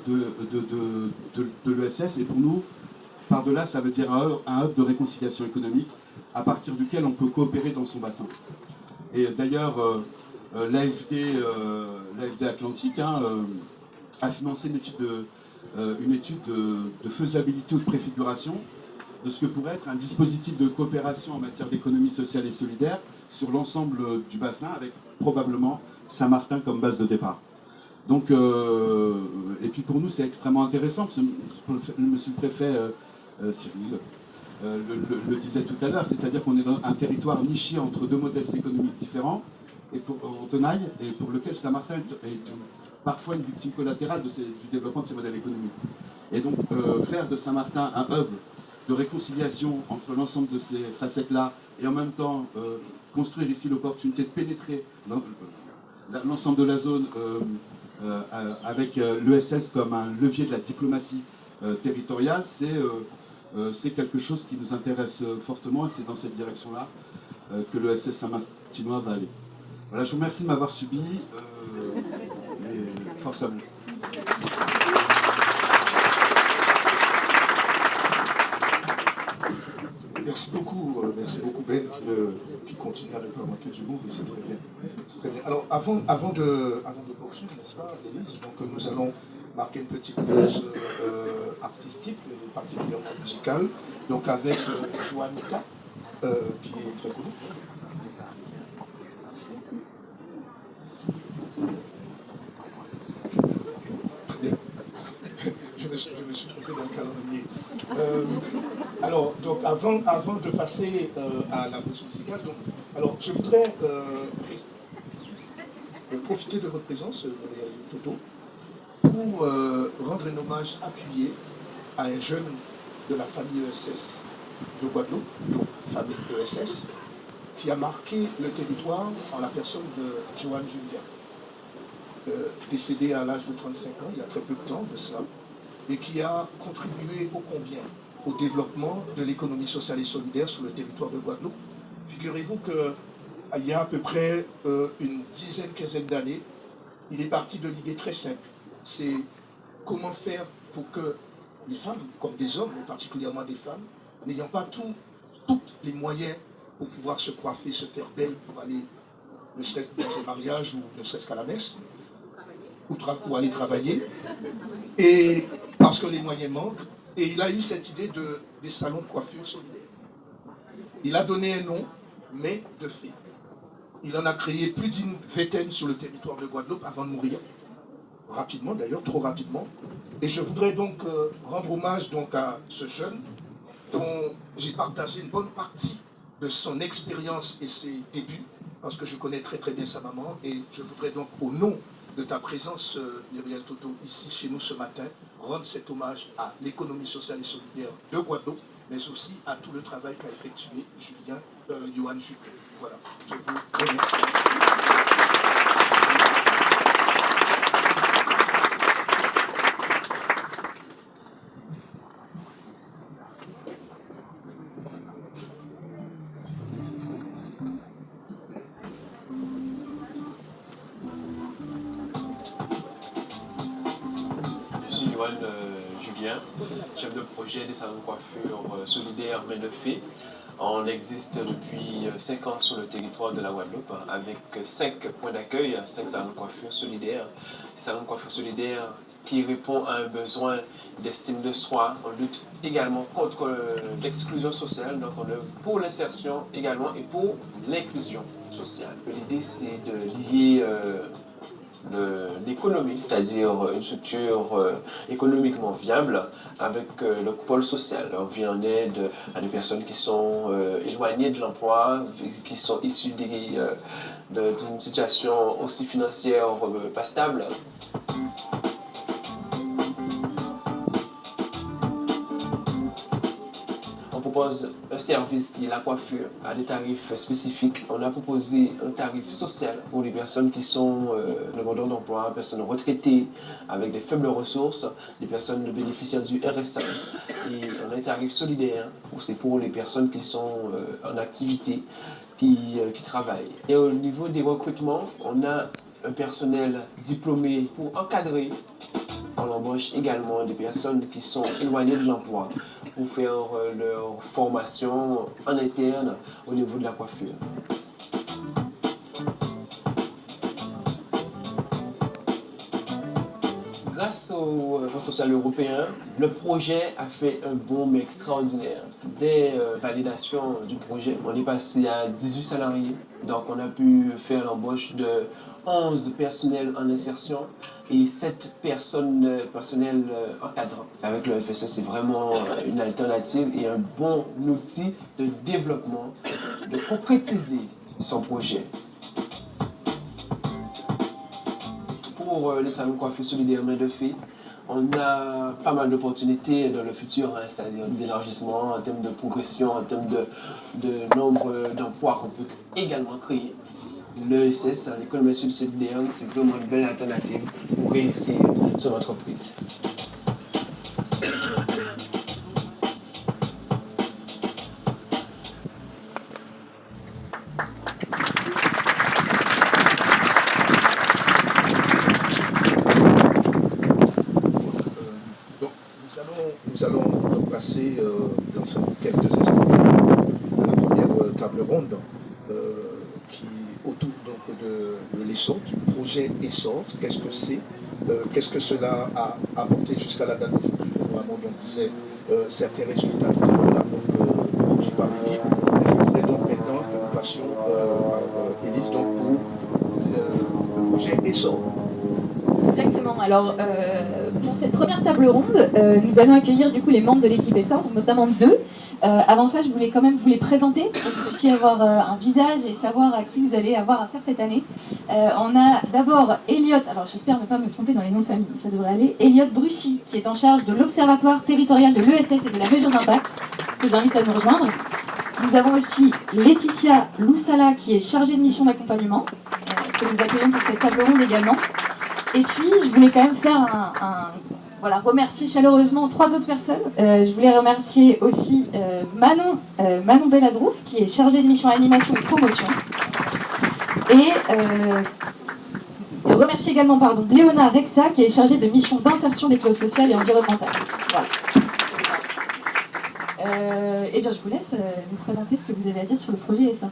de l'ESS, et pour nous, par-delà ça veut dire un hub de réconciliation économique, à partir duquel on peut coopérer dans son bassin. Et d'ailleurs, l'AFD Atlantique a financé une étude de faisabilité ou de préfiguration de ce que pourrait être un dispositif de coopération en matière d'économie sociale et solidaire sur l'ensemble du bassin, avec probablement Saint-Martin comme base de départ. Donc, et puis pour nous, c'est extrêmement intéressant, parce que monsieur le préfet Cyril le disait tout à l'heure, c'est-à-dire qu'on est dans un territoire niché entre deux modèles économiques différents, et en tenaille, et pour lequel Saint-Martin est parfois une victime collatérale du développement de ces modèles économiques. Et donc, faire de Saint-Martin un hub de réconciliation entre l'ensemble de ces facettes-là, et en même temps construire ici l'opportunité de pénétrer l'ensemble de la zone avec l'ESS comme un levier de la diplomatie territoriale, c'est quelque chose qui nous intéresse fortement, et c'est dans cette direction-là que l'ESS Saint-Martinois va aller. Voilà, je vous remercie de m'avoir subi, et force à vous. Merci beaucoup Ben qui continue à ne pas manquer du mot, mais c'est très bien. Très bien. Alors avant de poursuivre, n'est-ce pas, Élise, donc nous allons marquer une petite pause artistique, particulièrement musicale, donc avec Joanita, qui est très connue. Très bien. Je me suis trompé dans le calendrier. Alors, donc, avant de passer à la pause musicale, donc, alors, je voudrais profiter de votre présence, Toto, pour rendre un hommage appuyé à un jeune de la famille ESS de Guadeloupe, donc famille ESS, qui a marqué le territoire en la personne de Johan Julien, décédé à l'âge de 35 ans, il y a très peu de temps de cela, et qui a contribué ô combien au développement de l'économie sociale et solidaire sur le territoire de Guadeloupe. Figurez-vous qu'il y a à peu près une quinzaine d'années, il est parti de l'idée très simple. C'est comment faire pour que les femmes, comme des hommes, mais particulièrement des femmes, n'ayant pas tous les moyens pour pouvoir se coiffer, se faire belle, pour aller, ne serait-ce dans un mariage ou ne serait-ce qu'à la messe, ou aller travailler, et parce que les moyens manquent. Et il a eu cette idée des salons de coiffure solidaires. Il a donné un nom, mais de fait. Il en a créé plus d'une vingtaine sur le territoire de Guadeloupe avant de mourir. Rapidement d'ailleurs, trop rapidement. Et je voudrais donc rendre hommage donc à ce jeune dont j'ai partagé une bonne partie de son expérience et ses débuts, parce que je connais très très bien sa maman. Et je voudrais donc, au nom de ta présence, Muriel Toto, ici chez nous ce matin, rendre cet hommage à l'économie sociale et solidaire de Guadeloupe, mais aussi à tout le travail qu'a effectué Johan Juppé. Voilà, je vous remercie. Julien, chef de projet des salons de coiffure solidaires mais de fait. On existe depuis 5 ans sur le territoire de la Guadeloupe avec 5 points d'accueil, 5 salons de coiffure solidaires. Salons de coiffure solidaires qui répond à un besoin d'estime de soi. On lutte également contre l'exclusion sociale, donc on œuvre pour l'insertion également et pour l'inclusion sociale. L'idée c'est de lier l'économie, c'est-à-dire une structure économiquement viable avec le pôle social. On vient en aide à des personnes qui sont éloignées de l'emploi, qui sont issues d'une situation aussi financière pas stable. On propose un service qui est la coiffure à des tarifs spécifiques. On a proposé un tarif social pour les personnes qui sont demandeurs d'emploi, personnes retraitées avec des faibles ressources, des personnes bénéficiaires du RSA. Et on a un tarif solidaire, c'est pour les personnes qui sont en activité, qui travaillent. Et au niveau des recrutements, on a un personnel diplômé pour encadrer. On embauche également des personnes qui sont éloignées de l'emploi pour faire leur formation en interne au niveau de la coiffure. au Fonds social européen, le projet a fait un bond extraordinaire. Dès validation du projet, on est passé à 18 salariés. Donc on a pu faire l'embauche de 11 personnels en insertion et 7 personnels encadrants. Avec le FSS, c'est vraiment une alternative et un bon outil de développement, de concrétiser son projet. Pour les salons de coiffure solidaire main de fée, on a pas mal d'opportunités dans le futur, hein, c'est-à-dire d'élargissement en termes de progression, en termes de nombre d'emplois qu'on peut également créer. L'ESS, l'école nationale solidaire, c'est vraiment une belle alternative pour réussir son entreprise. Nous allons passer dans quelques instants à la première table ronde qui autour donc, de l'essor, du projet Essor. Qu'est-ce que c'est? Qu'est-ce que cela a apporté jusqu'à la date d'aujourd'hui? Normalement, on disait certains résultats produits par l'équipe. Je voudrais donc maintenant que nous passions par Élise donc, pour le projet Essor. Exactement. Alors, pour cette première table ronde, nous allons accueillir du coup les membres de l'équipe Essor, notamment deux. Avant ça, je voulais quand même vous les présenter pour que vous puissiez avoir un visage et savoir à qui vous allez avoir affaire cette année. On a d'abord Elliot, alors j'espère ne pas me tromper dans les noms de famille, ça devrait aller, Elliot Brussy, qui est en charge de l'Observatoire territorial de l'ESS et de la mesure d'impact, que j'invite à nous rejoindre. Nous avons aussi Laetitia Loussala, qui est chargée de mission d'accompagnement, que nous accueillons pour cette table ronde également. Et puis, je voulais quand même faire remercier chaleureusement 3 autres personnes. Je voulais remercier aussi Manon Belladrouf, qui est chargée de mission animation et promotion. Et remercier également Léona Rexa, qui est chargée de mission d'insertion des clauses sociales et environnementales. Voilà. Et bien, je vous laisse vous présenter ce que vous avez à dire sur le projet ESSA.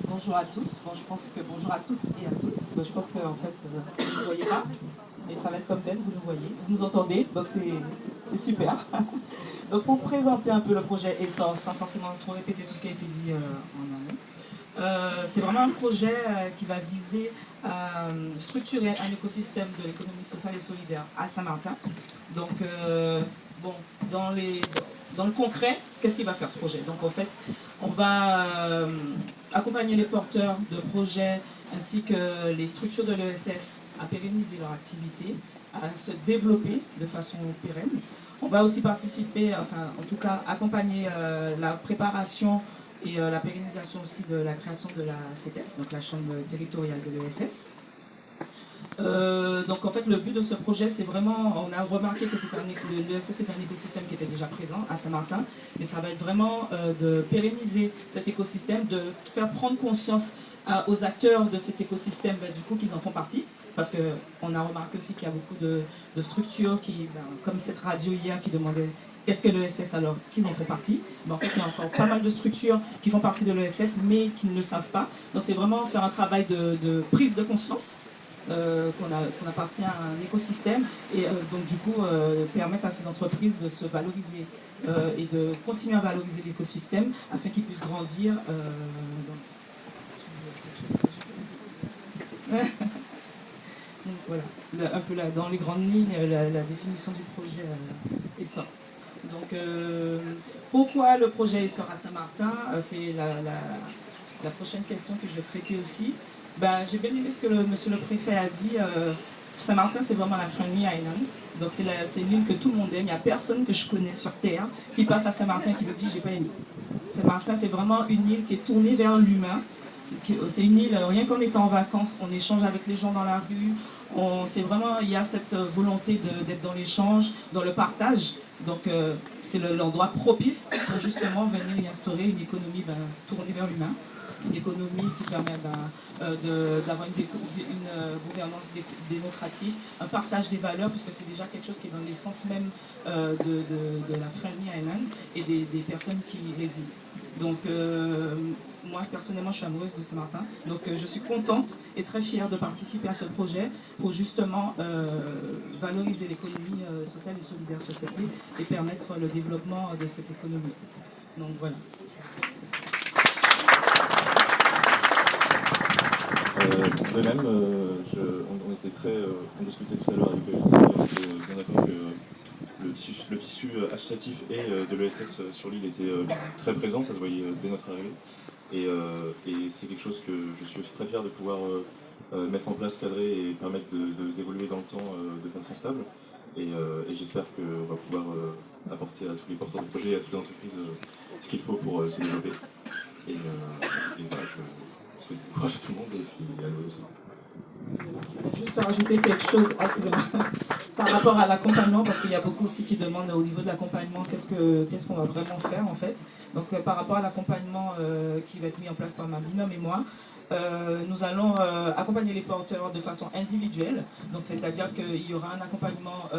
Bonjour à tous. Bon, je pense que bonjour à toutes et à tous. Bon, je pense que en fait, vous ne nous voyez pas, mais ça va être comme Ben, vous nous voyez, vous nous entendez, donc c'est super. Donc pour présenter un peu le projet Essor, sans forcément trop répéter tout ce qui a été dit en amont, c'est vraiment un projet qui va viser à structurer un écosystème de l'économie sociale et solidaire à Saint-Martin. Donc dans le concret, qu'est-ce qu'il va faire ce projet? Donc en fait, on va accompagner les porteurs de projets ainsi que les structures de l'ESS à pérenniser leur activité, à se développer de façon pérenne. On va aussi participer, enfin en tout cas accompagner la préparation et la pérennisation aussi de la création de la CETES, donc la chambre territoriale de l'ESS. Donc en fait le but de ce projet c'est vraiment, on a remarqué que l'ESS est un écosystème qui était déjà présent à Saint-Martin, mais ça va être vraiment de pérenniser cet écosystème, de faire prendre conscience aux acteurs de cet écosystème du coup qu'ils en font partie, parce qu'on a remarqué aussi qu'il y a beaucoup de structures qui, comme cette radio hier qui demandait qu'est-ce que l'ESS alors, qu'ils en font partie. Mais en fait il y a encore pas mal de structures qui font partie de l'ESS mais qui ne le savent pas, donc c'est vraiment faire un travail de prise de conscience. Qu'on appartient à un écosystème et donc du coup permettre à ces entreprises de se valoriser et de continuer à valoriser l'écosystème afin qu'ils puissent grandir. Donc voilà, un peu là, dans les grandes lignes, la définition du projet Essor. Donc pourquoi le projet Essor à Saint-Martin? C'est la prochaine question que je vais traiter aussi. J'ai bien aimé ce que monsieur le préfet a dit. Saint-Martin, c'est vraiment la Friendly Island. Donc c'est l'île que tout le monde aime. Il n'y a personne que je connais sur Terre qui passe à Saint-Martin qui me dit j'ai pas aimé. Saint-Martin, c'est vraiment une île qui est tournée vers l'humain. C'est une île, rien qu'en étant en vacances, on échange avec les gens dans la rue. Il y a cette volonté d'être dans l'échange, dans le partage. Donc c'est l'endroit propice pour justement venir y instaurer une économie tournée vers l'humain. Une économie qui permet d'avoir une gouvernance démocratique, un partage des valeurs, puisque c'est déjà quelque chose qui est dans l'essence même de la Friendly Island et des personnes qui y résident. Donc moi personnellement je suis amoureuse de Saint-Martin, donc je suis contente et très fière de participer à ce projet pour justement valoriser l'économie sociale et solidaire associative et permettre le développement de cette économie. Donc voilà. De même, on était on discutait tout à l'heure avec on était bien d'accord que le tissu associatif et de l'ESS sur l'île était très présent, ça se voyait dès notre arrivée. Et c'est quelque chose que je suis aussi très fier de pouvoir mettre en place, cadrer et permettre d'évoluer dans le temps de façon stable. Et j'espère qu'on va pouvoir apporter à tous les porteurs de projets et à toutes les entreprises ce qu'il faut pour se développer. Et voilà, je souhaite du courage à tout le monde et puis à nous aussi. Juste rajouter quelque chose, excusez-moi, par rapport à l'accompagnement, parce qu'il y a beaucoup aussi qui demandent au niveau de l'accompagnement qu'est-ce qu'on va vraiment faire en fait. Donc par rapport à l'accompagnement qui va être mis en place par ma binôme et moi, nous allons accompagner les porteurs de façon individuelle, donc c'est-à-dire qu'il y aura un accompagnement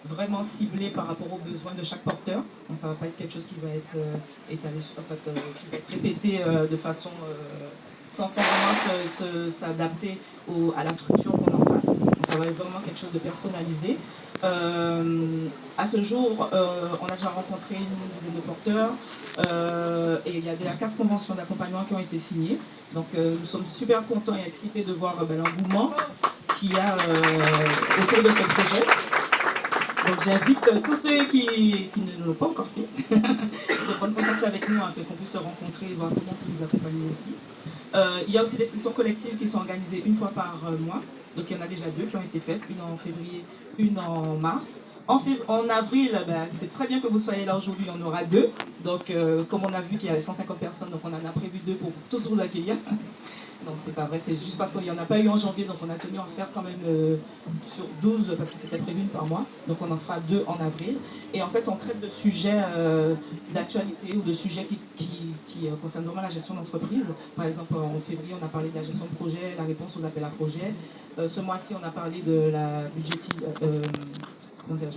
vraiment ciblé par rapport aux besoins de chaque porteur. Donc ça ne va pas être quelque chose qui va être étalé, en fait, qui va être répété de façon sans vraiment s'adapter à la structure qu'on a en face. Donc ça va être vraiment quelque chose de personnalisé. À ce jour, on a déjà rencontré une dizaine de porteurs et il y a déjà 4 conventions d'accompagnement qui ont été signées. Donc nous sommes super contents et excités de voir l'engouement qu'il y a autour de ce projet. Donc j'invite tous ceux qui ne l'ont pas encore fait de prendre contact avec nous afin qu'on puisse se rencontrer et voir comment on peut nous accompagner aussi. Il y a aussi des sessions collectives qui sont organisées une fois par mois. Donc il y en a déjà 2 qui ont été faites, une en février, une en mars. En avril, c'est très bien que vous soyez là aujourd'hui, il y en aura 2. Donc comme on a vu qu'il y avait 150 personnes, donc on en a prévu 2 pour tous vous accueillir. Non, c'est pas vrai, c'est juste parce qu'il n'y en a pas eu en janvier, donc on a tenu à en faire quand même sur 12, parce que c'était prévu une par mois. Donc on en fera 2 en avril. Et en fait, on traite de sujets d'actualité ou de sujets qui concernent vraiment la gestion d'entreprise. Par exemple, en février, on a parlé de la gestion de projet, la réponse aux appels à projets. Ce mois-ci, on a parlé de la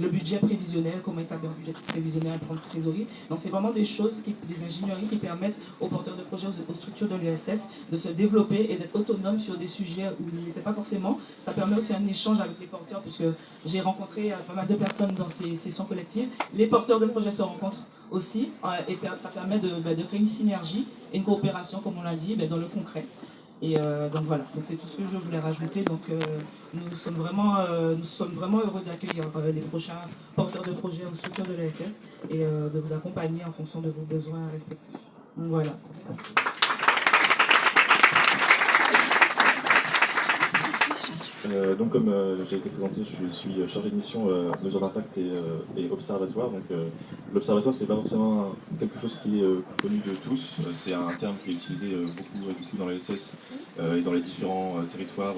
le budget prévisionnel, comment établir un budget prévisionnel, un plan de trésorerie. Donc c'est vraiment des choses, des ingénieries qui permettent aux porteurs de projets, aux structures de l'ESS de se développer et d'être autonomes sur des sujets où ils n'étaient pas forcément. Ça permet aussi un échange avec les porteurs, puisque j'ai rencontré pas mal de personnes dans ces sessions collectives. Les porteurs de projets se rencontrent aussi et ça permet de créer une synergie et une coopération, comme on l'a dit, dans le concret. Et donc voilà, donc c'est tout ce que je voulais rajouter. Donc nous sommes vraiment heureux d'accueillir les prochains porteurs de projets aux structures de l'ESS et de vous accompagner en fonction de vos besoins respectifs. Donc voilà. Donc comme j'ai été présenté, je suis chargé de mission mesures d'impact et observatoire. Donc l'observatoire, c'est pas forcément quelque chose qui est connu de tous. C'est un terme qui est utilisé beaucoup dans l'ESS et dans les différents territoires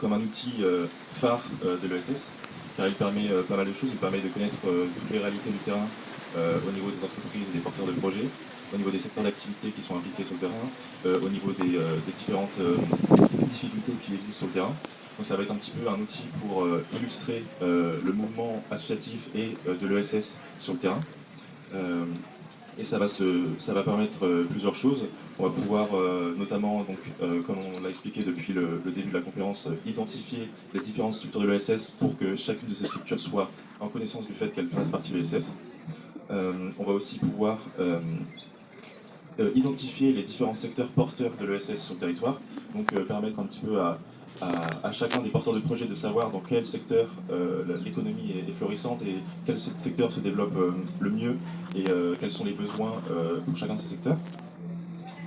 comme un outil phare de l'ESS, car il permet pas mal de choses. Il permet de connaître toutes les réalités du terrain au niveau des entreprises et des porteurs de projets, au niveau des secteurs d'activité qui sont impliqués sur le terrain, au niveau des différentes difficultés qui existent sur le terrain. Donc ça va être un petit peu un outil pour illustrer le mouvement associatif et de l'ESS sur le terrain. Et ça va permettre plusieurs choses. On va pouvoir notamment, donc, comme on l'a expliqué depuis le début de la conférence, identifier les différentes structures de l'ESS pour que chacune de ces structures soit en connaissance du fait qu'elle fasse partie de l'ESS. On va aussi pouvoir identifier les différents secteurs porteurs de l'ESS sur le territoire, donc permettre un petit peu à chacun des porteurs de projets de savoir dans quel secteur l'économie est florissante et quel secteur se développe le mieux et quels sont les besoins pour chacun de ces secteurs.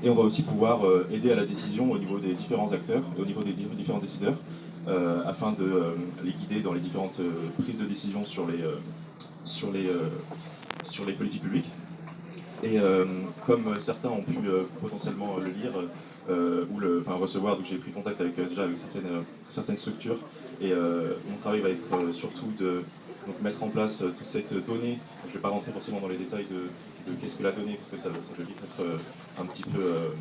Et on va aussi pouvoir aider à la décision au niveau des différents acteurs et au niveau des différents décideurs afin de les guider dans les différentes prises de décision sur les politiques publiques. Et comme certains ont pu potentiellement le lire ou recevoir, donc j'ai pris contact avec certaines structures et mon travail va être surtout de mettre en place toute cette donnée. Je ne vais pas rentrer forcément dans les détails de qu'est-ce que la donnée, parce que ça peut vite être un petit peu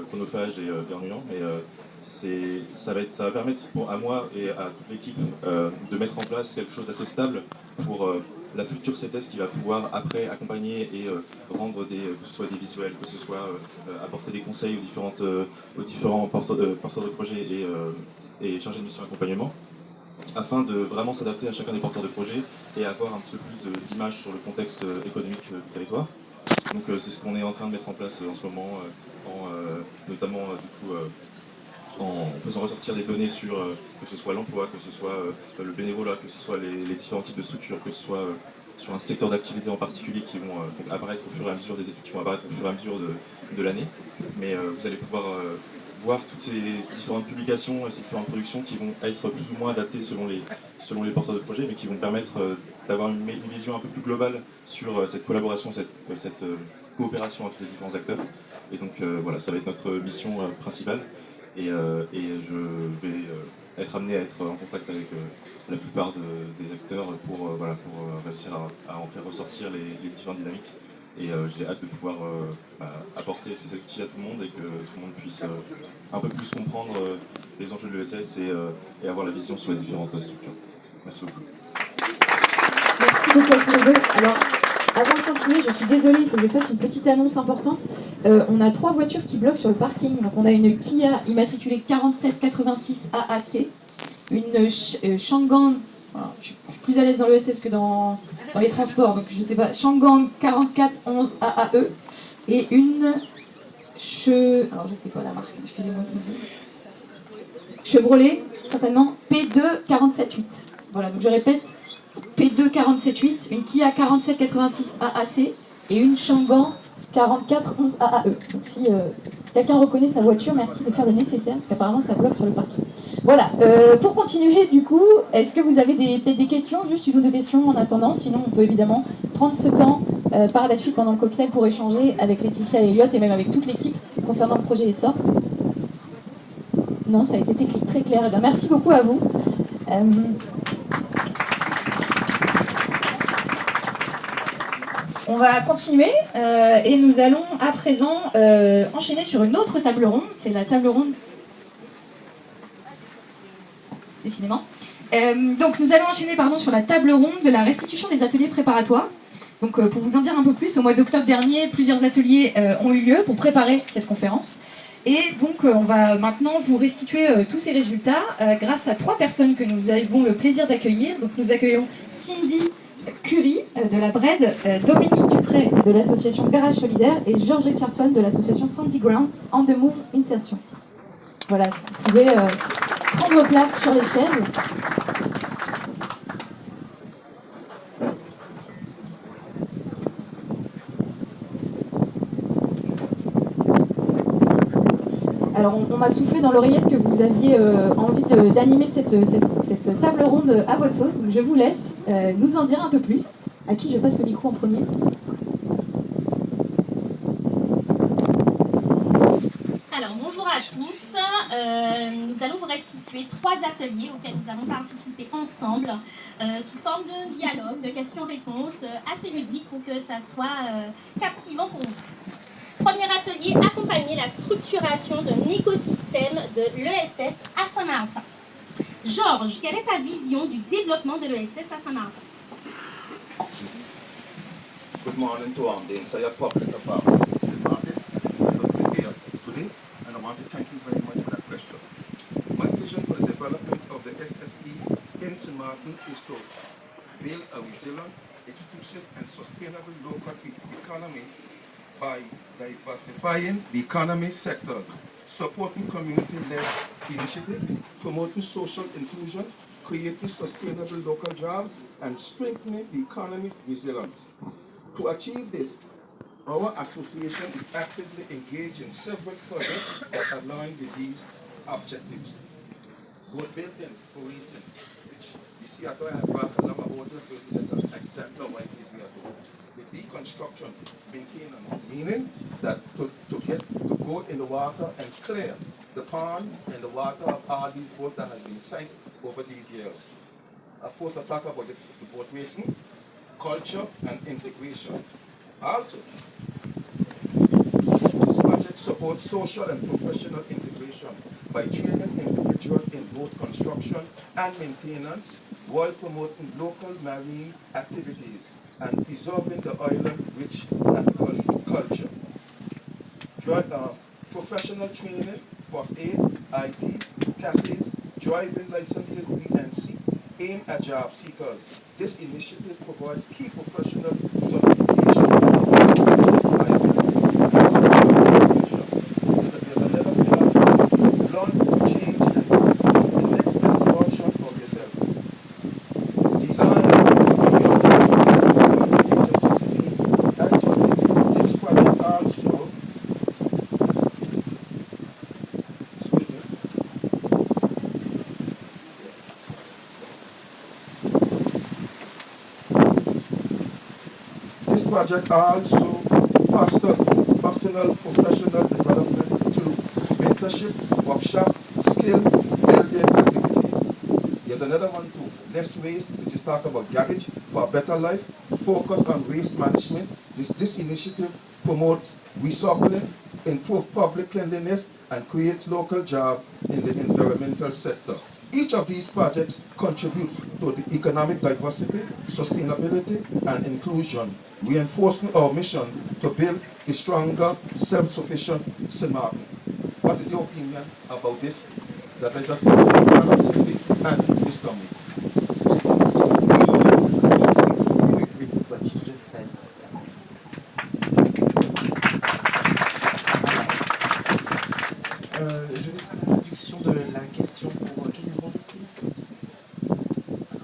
chronophage et ennuyant, mais ça va permettre à moi et à toute l'équipe de mettre en place quelque chose d'assez stable pour la future CETES qui va pouvoir après accompagner et rendre que ce soit des visuels, que ce soit apporter des conseils aux différents porteurs de projets et chargés de mission accompagnement, afin de vraiment s'adapter à chacun des porteurs de projets et avoir un petit peu plus d'images sur le contexte économique du territoire. Donc c'est ce qu'on est en train de mettre en place en ce moment, notamment en faisant ressortir des données sur que ce soit l'emploi, que ce soit le bénévolat, que ce soit les différents types de structures, que ce soit sur un secteur d'activité en particulier qui vont apparaître au fur et à mesure des études qui vont apparaître au fur et à mesure de l'année. Mais vous allez pouvoir voir toutes ces différentes publications et ces différentes productions qui vont être plus ou moins adaptées selon les porteurs de projets, mais qui vont permettre d'avoir une vision un peu plus globale sur cette collaboration, cette coopération entre les différents acteurs. Et donc voilà, ça va être notre mission principale. Et je vais être amené à être en contact avec la plupart des acteurs pour réussir à en faire ressortir les différentes dynamiques. Et j'ai hâte de pouvoir apporter ces outils à tout le monde et que tout le monde puisse un peu plus comprendre les enjeux de l'ESS et avoir la vision sur les différentes structures. Merci beaucoup. Merci beaucoup à tous les deux. Alors, avant de continuer, je suis désolée, il faut que je fasse une petite annonce importante. On a 3 voitures qui bloquent sur le parking. Donc on a une Kia immatriculée 4786 AAC, une Shangang, voilà, je suis plus à l'aise dans l'ESS que dans les transports, donc je ne sais pas, Shangang 4411 AAE, et une alors je ne sais pas la marque, excusez-moi. Chevrolet, certainement, P2 478. Voilà, donc je répète, P2 478, une Kia 4786 AAC et une Shangang 4411 AAE. Donc si quelqu'un reconnaît sa voiture, merci de faire le nécessaire, parce qu'apparemment ça bloque sur le parking. Voilà, pour continuer du coup, est-ce que vous avez peut-être des questions, juste une ou deux questions en attendant, sinon on peut évidemment prendre ce temps par la suite pendant le cocktail pour échanger avec Laetitia et Elliot et même avec toute l'équipe concernant le projet Essor. Non, ça a été très clair. Eh bien, merci beaucoup à vous. On va continuer et nous allons à présent enchaîner sur une autre table ronde. C'est la table ronde... Décidément. Donc nous allons enchaîner sur la table ronde de la restitution des ateliers préparatoires. Donc pour vous en dire un peu plus, au mois d'octobre dernier, plusieurs ateliers ont eu lieu pour préparer cette conférence. Et donc on va maintenant vous restituer tous ces résultats grâce à 3 personnes que nous avons le plaisir d'accueillir. Donc nous accueillons Cindy Curie de la BRED, Dominique Dupré de l'association Garage Solidaire et Georges Richardson de l'association Sandy Ground On The Move Insertion. Voilà, vous pouvez prendre place sur les chaises. Alors on m'a soufflé dans l'oreillette que vous aviez envie d'animer cette table ronde à votre sauce, donc je vous laisse nous en dire un peu plus. À qui je passe le micro en premier? Alors bonjour à tous, nous allons vous restituer 3 ateliers auxquels nous avons participé ensemble sous forme de dialogue, de questions-réponses assez ludiques pour que ça soit captivant pour vous. Premier atelier, accompagner la structuration d'un écosystème de l'ESS à Saint-Martin. Georges, quelle est ta vision du développement de l'ESS à Saint-Martin? Good morning to the entire public of Saint-Martin. It's a pleasure to be here today, and I want to thank you very much for that question. My vision for the development of the SSE in Saint-Martin is to build a resilient, exclusive, and sustainable local economy by diversifying the economy sectors, supporting community-led initiatives, promoting social inclusion, creating sustainable local jobs, and strengthening the economic resilience. To achieve this, our association is actively engaged in several projects that align with these objectives. Road building, for instance, which you see I have brought along about the exemplar why it is we are doing. The deconstruction, maintenance, meaning that to go in the water and clear the pond and the water of all these boats that has been sank over these years. Of course, I talk about the boat racing, culture, and integration. Also, this project supports social and professional integration by training individuals in both construction and maintenance while promoting local marine activities and preserving the island-rich nautical culture. Professional training, first aid, IT, CASES, driving licenses, BNC, aim at job seekers. This initiative provides key professional certification learn, change, and the next best version of yourself. Design beyond the age of 16 and 20. This project also project also fosters personal professional development through mentorship, workshop, skill building activities. There's another one too, less waste, which is talk about garbage for a better life, focus on waste management. This initiative promotes recycling, improve public cleanliness, and create local jobs in the environmental sector. Each of these projects contributes to the economic diversity, sustainability, and inclusion, reinforcing our mission to build a stronger, self-sufficient St. Martin. What is your opinion about this that I just spoke about Cindy and Mr. Tommy? We agree with what you just said. Je vais faire la traduction de la question pour Guillermo.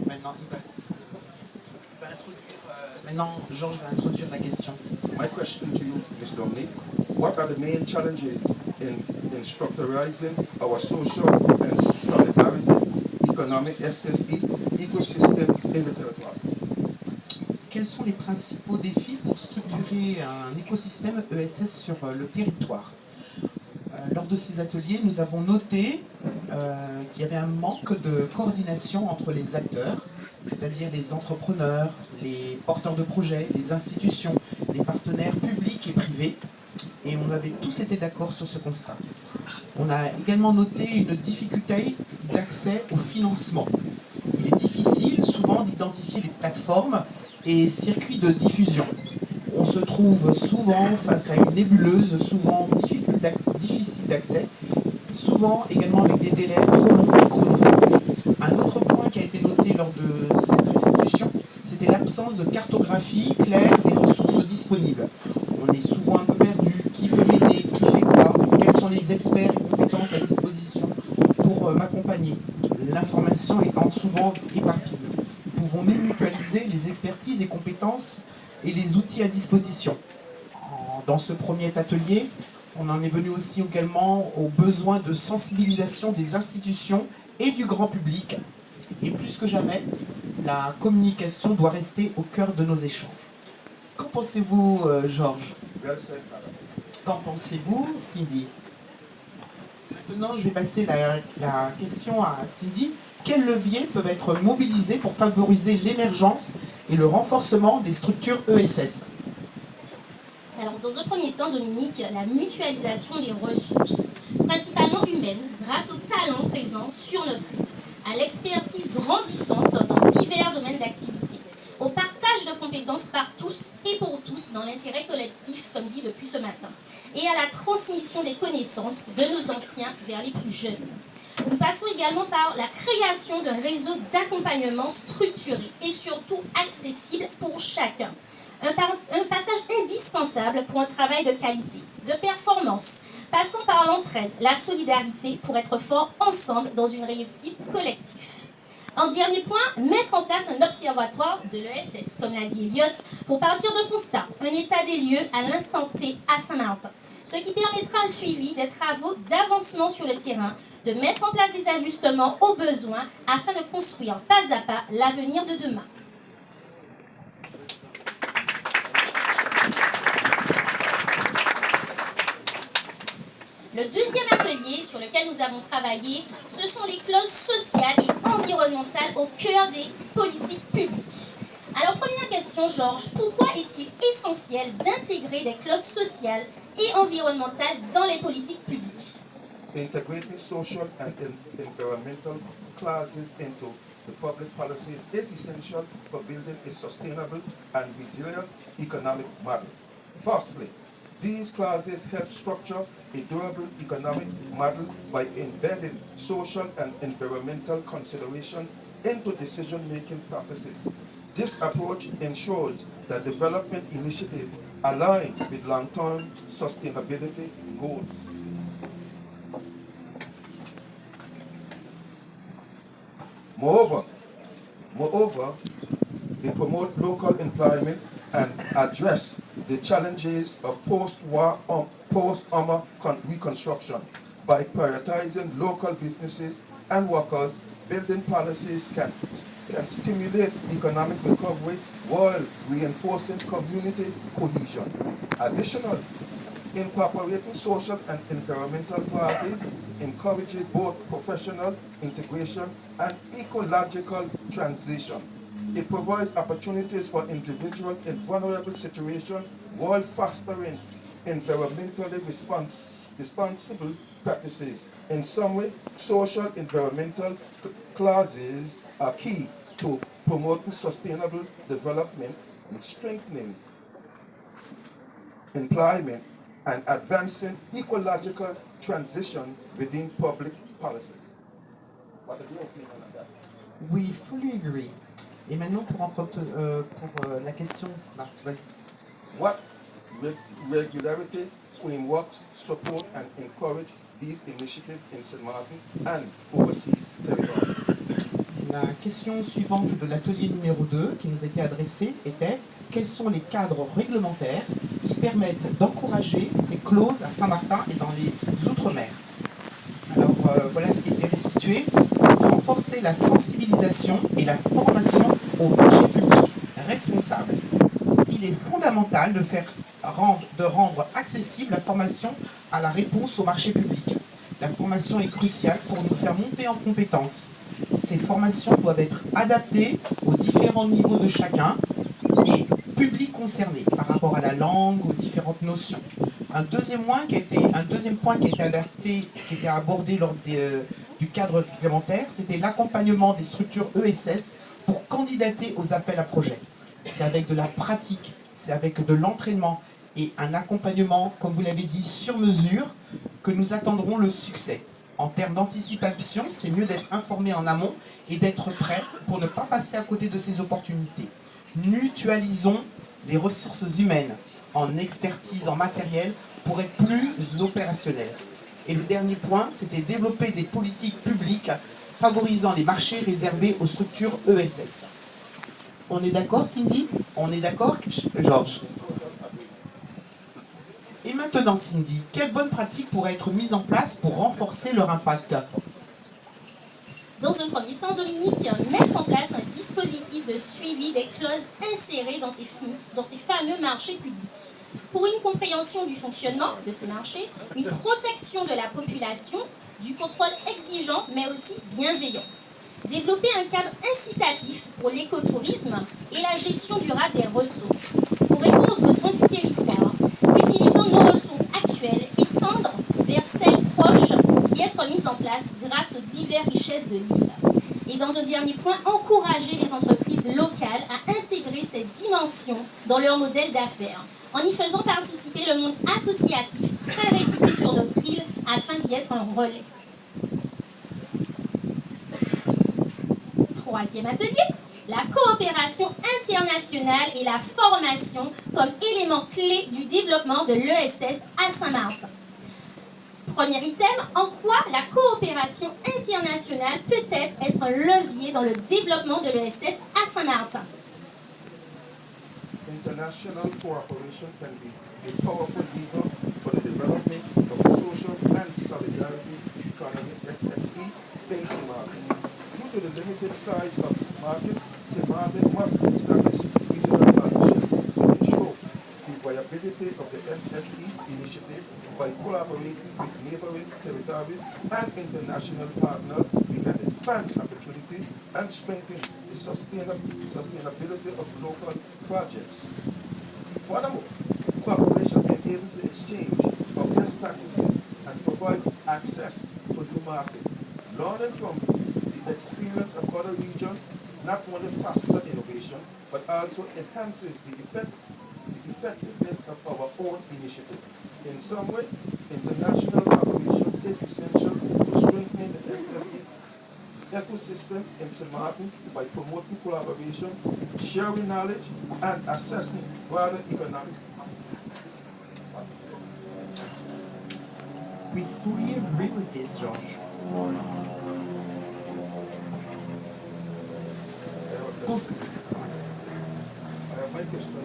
Maintenant, il va introduire. Maintenant, Georges va introduire la question. My question to you, Ms. Dominique, what are the main challenges in structurizing our social and solidarity economic SSE ecosystem in the territoire? Quels sont les principaux défis pour structurer un écosystème ESS sur le territoire? Lors de ces ateliers, nous avons noté qu'il y avait un manque de coordination entre les acteurs, c'est-à-dire les entrepreneurs, les porteurs de projets, les institutions, les partenaires publics et privés, et on avait tous été d'accord sur ce constat. On a également noté une difficulté d'accès au financement. Il est difficile souvent d'identifier les plateformes et circuits de diffusion. On se trouve souvent face à une nébuleuse, souvent difficile d'accès, souvent également avec des délais trop longs et chronophages. Un autre point qui a été noté lors de cette restitution, c'était l'absence de cartographie claire des ressources disponibles. On est souvent un peu perdu, qui peut m'aider, qui fait quoi, quels sont les experts et compétences à disposition pour m'accompagner. L'information étant souvent éparpillée. Pouvons-nous mutualiser les expertises et compétences et les outils à disposition? Dans ce premier atelier, on en est venu aussi également aux besoins de sensibilisation des institutions et du grand public. Et plus que jamais, la communication doit rester au cœur de nos échanges. Qu'en pensez-vous, Georges? Qu'en pensez-vous, Cindy? Maintenant, je vais passer la question à Cindy. Quels leviers peuvent être mobilisés pour favoriser l'émergence et le renforcement des structures ESS? Alors, dans un premier temps, Dominique, la mutualisation des ressources, principalement humaines, grâce aux talents présents sur notre île, à l'expertise grandissante dans divers domaines d'activité, au partage de compétences par tous et pour tous dans l'intérêt collectif, comme dit depuis ce matin, et à la transmission des connaissances de nos anciens vers les plus jeunes. Nous passons également par la création d'un réseau d'accompagnement structuré et surtout accessible pour chacun. Un passage indispensable pour un travail de qualité, de performance, passant par l'entraide, la solidarité pour être forts ensemble dans une réussite collective. En dernier point, mettre en place un observatoire de l'ESS, comme l'a dit Elliot, pour partir d'un constat, un état des lieux à l'instant T à Saint-Martin, ce qui permettra un suivi des travaux d'avancement sur le terrain, de mettre en place des ajustements aux besoins afin de construire pas à pas l'avenir de demain. Le deuxième atelier sur lequel nous avons travaillé, ce sont les clauses sociales et environnementales au cœur des politiques publiques. Alors, première question, Georges, pourquoi est-il essentiel d'intégrer des clauses sociales et environnementales dans les politiques publiques? Integrating social and environmental clauses into the public policies is essential for building a sustainable and resilient economic model. Firstly, these clauses help structure a durable economic model by embedding social and environmental consideration into decision-making processes. This approach ensures that development initiatives align with long-term sustainability goals. Moreover, they promote local employment and address the challenges of post-war reconstruction. By prioritizing local businesses and workers, building policies can stimulate economic recovery while reinforcing community cohesion. Additionally, incorporating social and environmental clauses encourages both professional integration and ecological transition. It provides opportunities for individuals in vulnerable situations while fostering environmentally responsible practices. In summary, social environmental clauses are key to promoting sustainable development and strengthening employment and advancing ecological transition within public policies. What is your opinion on that? We fully agree. Et maintenant, pour la question, vas-y. What regularity frameworks support and encourage these initiatives in St. Martin and overseas territories? La question suivante de l'atelier numéro 2 qui nous était adressée était: quels sont les cadres réglementaires qui permettent d'encourager ces clauses à Saint-Martin et dans les Outre-mer? Alors voilà ce qui était restitué. Renforcer la sensibilisation et la formation au marché public responsable. Il est fondamental de rendre accessible la formation à la réponse au marché public. La formation est cruciale pour nous faire monter en compétences. Ces formations doivent être adaptées aux différents niveaux de chacun et publics concernés par rapport à la langue, aux différentes notions. Un deuxième point qui a été adapté, qui était abordé lors du cadre réglementaire, c'était l'accompagnement des structures ESS pour candidater aux appels à projets. C'est avec de la pratique, c'est avec de l'entraînement et un accompagnement, comme vous l'avez dit, sur mesure, que nous attendrons le succès. En termes d'anticipation, c'est mieux d'être informé en amont et d'être prêt pour ne pas passer à côté de ces opportunités. Mutualisons les ressources humaines en expertise, en matériel, pour être plus opérationnels. Et le dernier point, c'était développer des politiques publiques favorisant les marchés réservés aux structures ESS. On est d'accord, Cindy? On est d'accord, Georges? Et maintenant, Cindy, quelles bonnes pratiques pourraient être mises en place pour renforcer leur impact? Dans un premier temps, Dominique, mettre en place un dispositif de suivi des clauses insérées dans ces fameux marchés publics. Pour une compréhension du fonctionnement de ces marchés, une protection de la population, du contrôle exigeant mais aussi bienveillant. Développer un cadre incitatif pour l'écotourisme et la gestion durable des ressources. Pour répondre aux besoins du territoire, utilisant nos ressources actuelles et tendre vers celles proches d'y être mises en place grâce aux diverses richesses de l'île. Et dans un dernier point, encourager les entreprises locales à intégrer cette dimension dans leur modèle d'affaires, en y faisant participer le monde associatif très réputé sur notre île afin d'y être un relais. Troisième atelier, la coopération internationale et la formation comme élément clé du développement de l'ESS à Saint-Martin. Premier item, en quoi la coopération internationale peut-être être un levier dans le développement de l'ESS à Saint-Martin? International cooperation can be a powerful lever for the development of the social and solidarity economy SSE in St. Martin. Due to the limited size of this market, St. Martin must establish regional partnerships to ensure the viability of the SSE initiative. By collaborating with neighboring territories and international partners, we can expand opportunities and strengthen the sustainability of local projects. Furthermore, cooperation enables the exchange of best practices and provide access to new market. Learning from the experience of other regions not only fosters innovation, but also enhances the effectiveness of our own initiative. In some way, international cooperation is essential to strengthen the SSE ecosystem in St. Martin by promoting collaboration, sharing knowledge, and assessing broader economic. We fully agree with this, George. My question: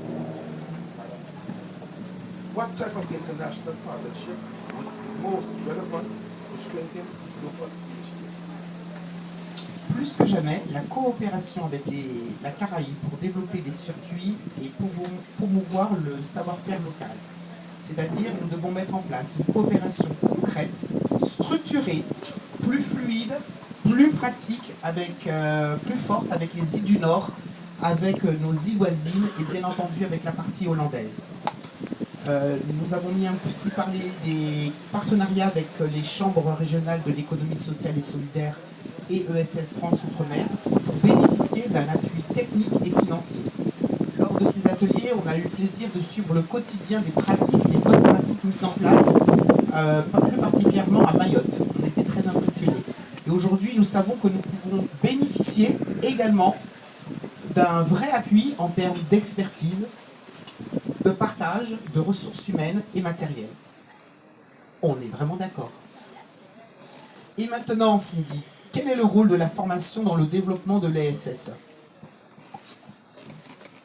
what type of international partnership would be most relevant to strengthen local initiatives? Plus que jamais, la coopération avec la Caraïbe pour développer des circuits et promouvoir le savoir-faire local. C'est-à-dire, nous devons mettre en place une coopération concrète, structurée, plus fluide, plus pratique, plus forte avec les îles du Nord, avec nos îles voisines et bien entendu avec la partie hollandaise. Nous avons aussi parlé des partenariats avec les chambres régionales de l'économie sociale et solidaire et ESS France Outre-mer pour bénéficier d'un appui technique et financier. Lors de ces ateliers, on a eu le plaisir de suivre le quotidien des pratiques, des bonnes pratiques mises en place, plus particulièrement à Mayotte. On était très impressionnés. Et aujourd'hui, nous savons que nous pouvons bénéficier également d'un vrai appui en termes d'expertise, de partage, de ressources humaines et matérielles. On est vraiment d'accord. Et maintenant, Cindy, quel est le rôle de la formation dans le développement de l'ESS?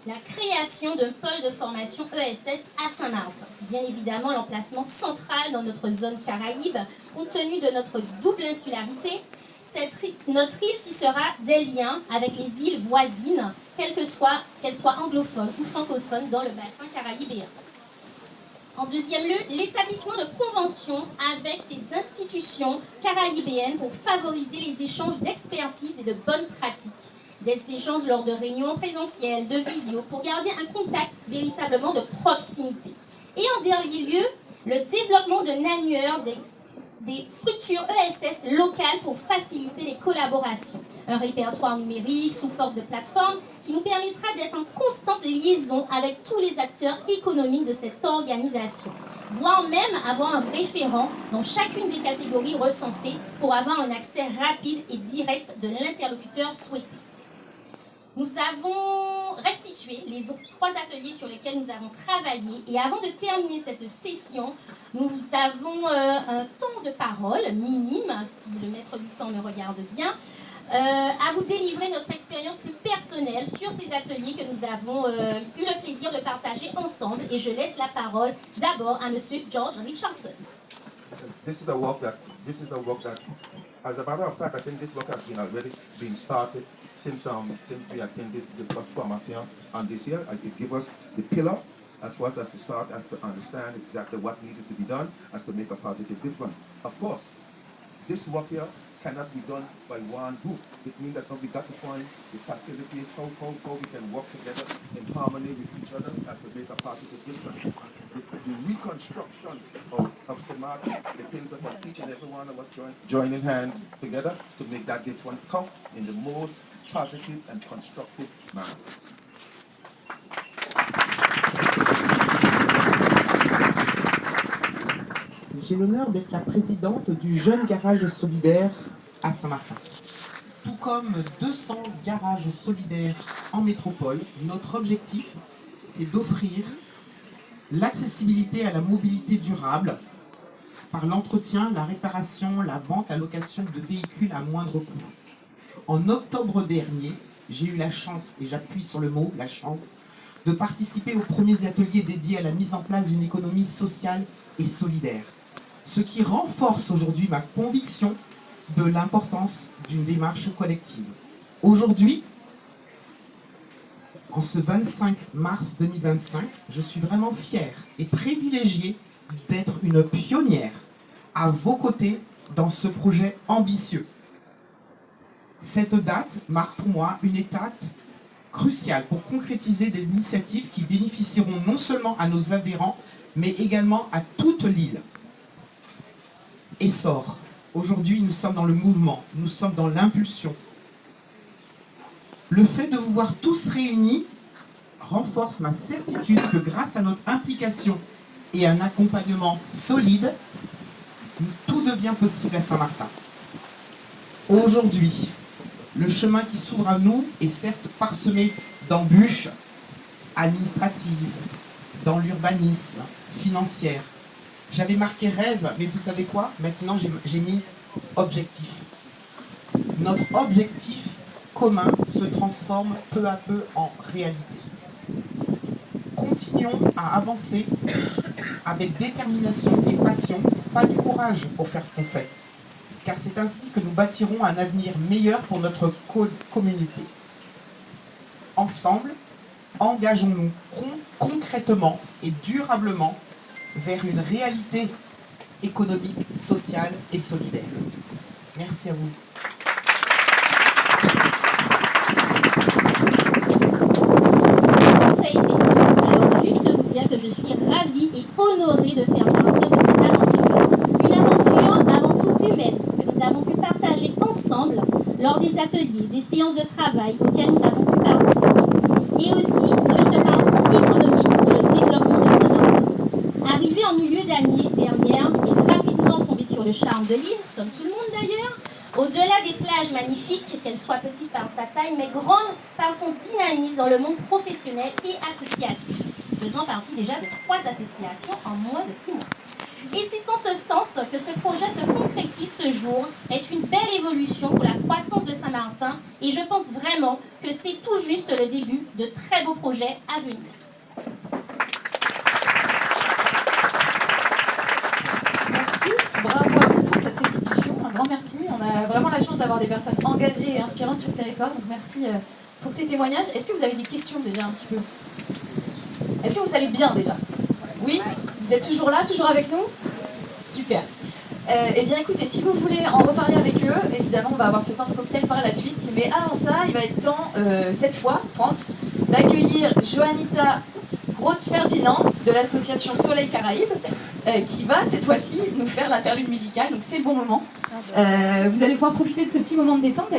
La création d'un pôle de formation ESS à Saint-Martin. Bien évidemment, l'emplacement central dans notre zone Caraïbe, compte tenu de notre double insularité, notre île tissera des liens avec les îles voisines, qu'elles soient anglophones ou francophones dans le bassin caribéen. En deuxième lieu, l'établissement de conventions avec ces institutions caribéennes pour favoriser les échanges d'expertise et de bonnes pratiques. Des échanges lors de réunions présentielles, de visio, pour garder un contact véritablement de proximité. Et en dernier lieu, le développement de nannueurs, des structures ESS locales pour faciliter les collaborations. Un répertoire numérique sous forme de plateforme qui nous permettra d'être en constante liaison avec tous les acteurs économiques de cette organisation, voire même avoir un référent dans chacune des catégories recensées pour avoir un accès rapide et direct de l'interlocuteur souhaité. Nous avons restitué les 3 ateliers sur lesquels nous avons travaillé et avant de terminer cette session, nous avons un temps de parole minime, si le maître du temps me regarde bien, à vous délivrer notre expérience plus personnelle sur ces ateliers que nous avons eu le plaisir de partager ensemble et je laisse la parole d'abord à Monsieur George Richardson. This is a work that, as a matter of fact, I think this work has already been started since we attended the first formation on this year. It gave us the pillar as far as to start, as to understand exactly what needed to be done, as to make a positive difference. Of course, this work here cannot be done by one group. It means that we got to find the facilities, how we can work together in harmony with each other and to make a positive difference. The reconstruction of St. Martin depends upon each and every one of us joining hands together to make that difference count in the most positive and constructive manner. J'ai l'honneur d'être la présidente du Jeune Garage Solidaire à Saint-Martin. Tout comme 200 garages solidaires en métropole, notre objectif, c'est d'offrir l'accessibilité à la mobilité durable par l'entretien, la réparation, la vente, la location de véhicules à moindre coût. En octobre dernier, j'ai eu la chance, et j'appuie sur le mot, la chance, de participer aux premiers ateliers dédiés à la mise en place d'une économie sociale et solidaire. Ce qui renforce aujourd'hui ma conviction de l'importance d'une démarche collective. Aujourd'hui, en ce 25 mars 2025, je suis vraiment fière et privilégiée d'être une pionnière à vos côtés dans ce projet ambitieux. Cette date marque pour moi une étape cruciale pour concrétiser des initiatives qui bénéficieront non seulement à nos adhérents, mais également à toute l'île. essor. Aujourd'hui, nous sommes dans le mouvement, nous sommes dans l'impulsion. Le fait de vous voir tous réunis renforce ma certitude que grâce à notre implication et un accompagnement solide, tout devient possible à Saint-Martin. Aujourd'hui, le chemin qui s'ouvre à nous est certes parsemé d'embûches administratives, dans l'urbanisme, financière. J'avais marqué rêve, mais vous savez quoi? Maintenant, j'ai mis objectif. Notre objectif commun se transforme peu à peu en réalité. Continuons à avancer avec détermination et passion, pas du courage pour faire ce qu'on fait, car c'est ainsi que nous bâtirons un avenir meilleur pour notre communauté. Ensemble, engageons-nous concrètement et durablement vers une réalité économique, sociale et solidaire. Merci à vous. Tout a été dit. Alors juste vous dire que je suis ravie et honorée de faire partie de cette aventure. Une aventure avant tout humaine que nous avons pu partager ensemble lors des ateliers, des séances de travail auxquelles nous avons pu participer. Et aussi sur ce parcours économique pour le développement de Saint-Martin. Arrivé en milieu d'année dernière et rapidement tombé sur le charme de l'île, comme tout le monde d'ailleurs, au-delà des plages magnifiques, qu'elles soient petites par sa taille, mais grandes par son dynamisme dans le monde professionnel et associatif, faisant partie déjà de 3 associations en moins de 6 mois. Et c'est en ce sens que ce projet se concrétise ce jour, est une belle évolution pour la croissance de Saint-Martin, et je pense vraiment que c'est tout juste le début de très beaux projets à venir. Merci, bravo à vous pour cette restitution, un grand merci. On a vraiment la chance d'avoir des personnes engagées et inspirantes sur ce territoire, donc merci pour ces témoignages. Est-ce que vous avez des questions déjà un petit peu? Est-ce que vous allez bien déjà? Oui? Vous êtes toujours là, toujours avec nous? Super. Eh bien écoutez, si vous voulez en reparler avec eux, évidemment on va avoir ce temps de cocktail par la suite, mais avant ça, il va être temps, cette fois, France, d'accueillir Joanita Groth-Ferdinand de l'association Soleil Caraïbes, qui va cette fois-ci nous faire l'interlude musicale, donc c'est le bon moment. Vous allez pouvoir profiter de ce petit moment de détente.